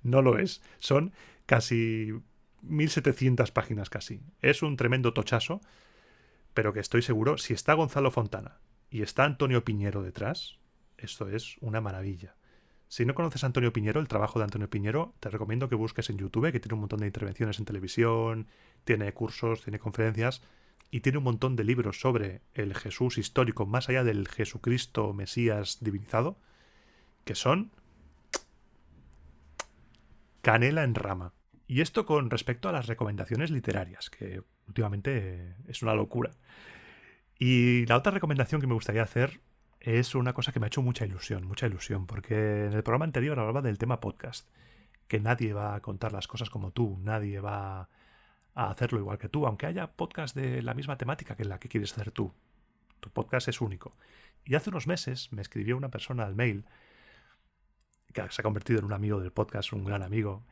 No lo es. Son casi 1700 páginas casi. Es un tremendo tochazo, pero que estoy seguro, si está Gonzalo Fontana y está Antonio Piñero detrás, esto es una maravilla. Si no conoces a Antonio Piñero, el trabajo de Antonio Piñero, te recomiendo que busques en YouTube, que tiene un montón de intervenciones en televisión, tiene cursos, tiene conferencias y tiene un montón de libros sobre el Jesús histórico, más allá del Jesucristo Mesías divinizado, que son canela en rama. Y esto con respecto a las recomendaciones literarias, que últimamente es una locura. Y la otra recomendación que me gustaría hacer es una cosa que me ha hecho mucha ilusión, porque en el programa anterior hablaba del tema podcast, que nadie va a contar las cosas como tú, nadie va a hacerlo igual que tú, aunque haya podcast de la misma temática que la que quieres hacer tú. Tu podcast es único. Y hace unos meses me escribió una persona al mail, que se ha convertido en un amigo del podcast, un gran amigo,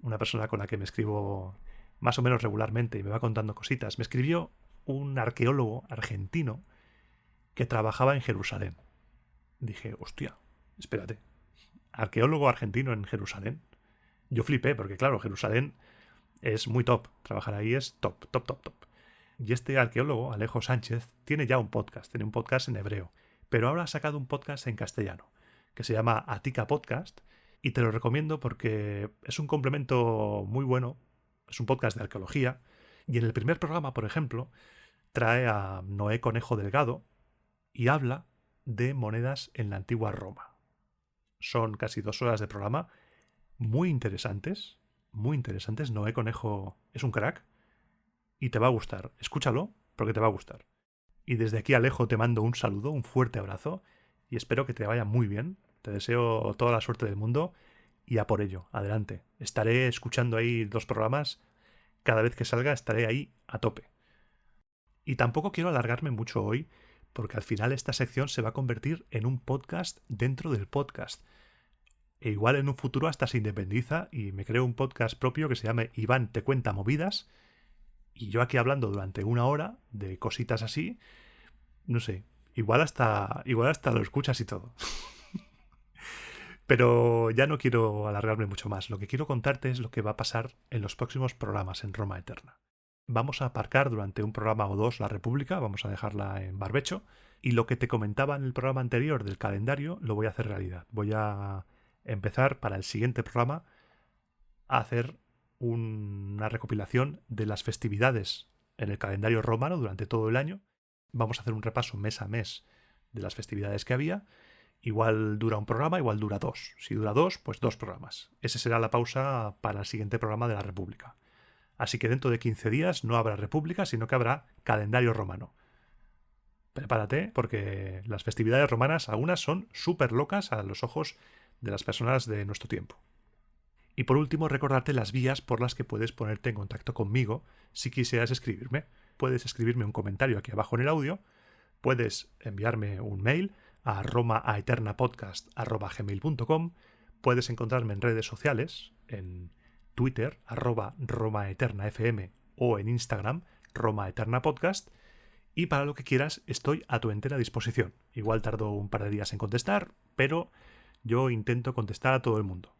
una persona con la que me escribo más o menos regularmente y me va contando cositas. Me escribió un arqueólogo argentino que trabajaba en Jerusalén. Dije, hostia, espérate, arqueólogo argentino en Jerusalén. Yo flipé porque, claro, Jerusalén es muy top. Trabajar ahí es top, top, top, top. Y este arqueólogo, Alejo Sánchez, tiene ya un podcast. Tiene un podcast en hebreo. Pero ahora ha sacado un podcast en castellano, que se llama Atica Podcast. Y te lo recomiendo porque es un complemento muy bueno. Es un podcast de arqueología. Y en el primer programa, por ejemplo, trae a Noé Conejo Delgado y habla de monedas en la antigua Roma. Son casi 2 horas de programa muy interesantes. Muy interesantes. Noé Conejo es un crack y te va a gustar. Escúchalo porque te va a gustar. Y desde aquí, Alejo, te mando un saludo, un fuerte abrazo y espero que te vaya muy bien. Te deseo toda la suerte del mundo y a por ello, adelante. Estaré escuchando ahí los programas. Cada vez que salga estaré ahí a tope. Y tampoco quiero alargarme mucho hoy porque al final esta sección se va a convertir en un podcast dentro del podcast. E igual en un futuro hasta se independiza y me creo un podcast propio que se llame Iván te cuenta movidas. Y yo aquí hablando durante 1 hora de cositas así, no sé, igual hasta lo escuchas y todo. Pero ya no quiero alargarme mucho más. Lo que quiero contarte es lo que va a pasar en los próximos programas en Roma Eterna. Vamos a aparcar durante un programa o 2 la República, vamos a dejarla en barbecho, y lo que te comentaba en el programa anterior del calendario lo voy a hacer realidad. Voy a empezar para el siguiente programa a hacer una recopilación de las festividades en el calendario romano durante todo el año. Vamos a hacer un repaso mes a mes de las festividades que había. Igual dura un programa, igual dura 2. Si dura 2, pues 2 programas. Esa será la pausa para el siguiente programa de la República. Así que dentro de 15 días no habrá República, sino que habrá calendario romano. Prepárate, porque las festividades romanas algunas son súper locas a los ojos de las personas de nuestro tiempo. Y por último, recordarte las vías por las que puedes ponerte en contacto conmigo si quisieras escribirme. Puedes escribirme un comentario aquí abajo en el audio, puedes enviarme un mail a romaaeternapodcast@gmail.com, puedes encontrarme en redes sociales, en Twitter, @romaeternafm o en Instagram, romaeternapodcast, y para lo que quieras estoy a tu entera disposición. Igual tardo un par de días en contestar, pero yo intento contestar a todo el mundo.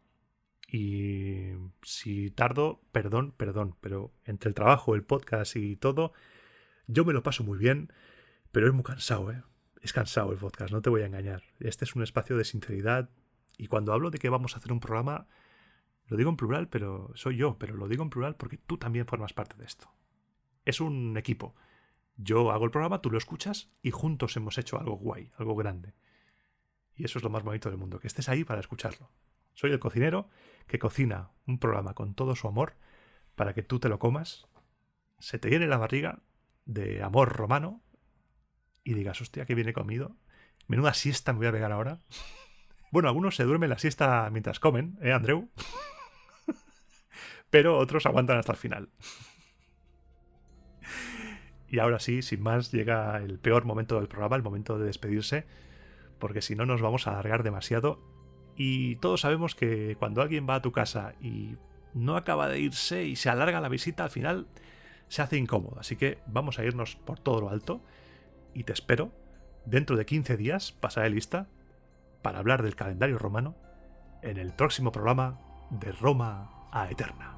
Y si tardo, perdón, pero entre el trabajo, el podcast y todo, yo me lo paso muy bien, pero es muy cansado, ¿eh? Es cansado el podcast, no te voy a engañar. Este es un espacio de sinceridad y cuando hablo de que vamos a hacer un programa, lo digo en plural, pero soy yo, pero lo digo en plural porque tú también formas parte de esto. Es un equipo. Yo hago el programa, tú lo escuchas y juntos hemos hecho algo guay, algo grande. Y eso es lo más bonito del mundo, que estés ahí para escucharlo. Soy el cocinero que cocina un programa con todo su amor para que tú te lo comas, se te llene la barriga de amor romano y digas, hostia, qué bien he comido. Menuda siesta me voy a pegar ahora. Bueno, algunos se duermen la siesta mientras comen, Andreu? Pero otros aguantan hasta el final. Y ahora sí, sin más, llega el peor momento del programa, el momento de despedirse, porque si no nos vamos a alargar demasiado. Y todos sabemos que cuando alguien va a tu casa y no acaba de irse y se alarga la visita, al final se hace incómodo. Así que vamos a irnos por todo lo alto y te espero. Dentro de 15 días pasaré lista para hablar del calendario romano en el próximo programa de Roma a Eterna.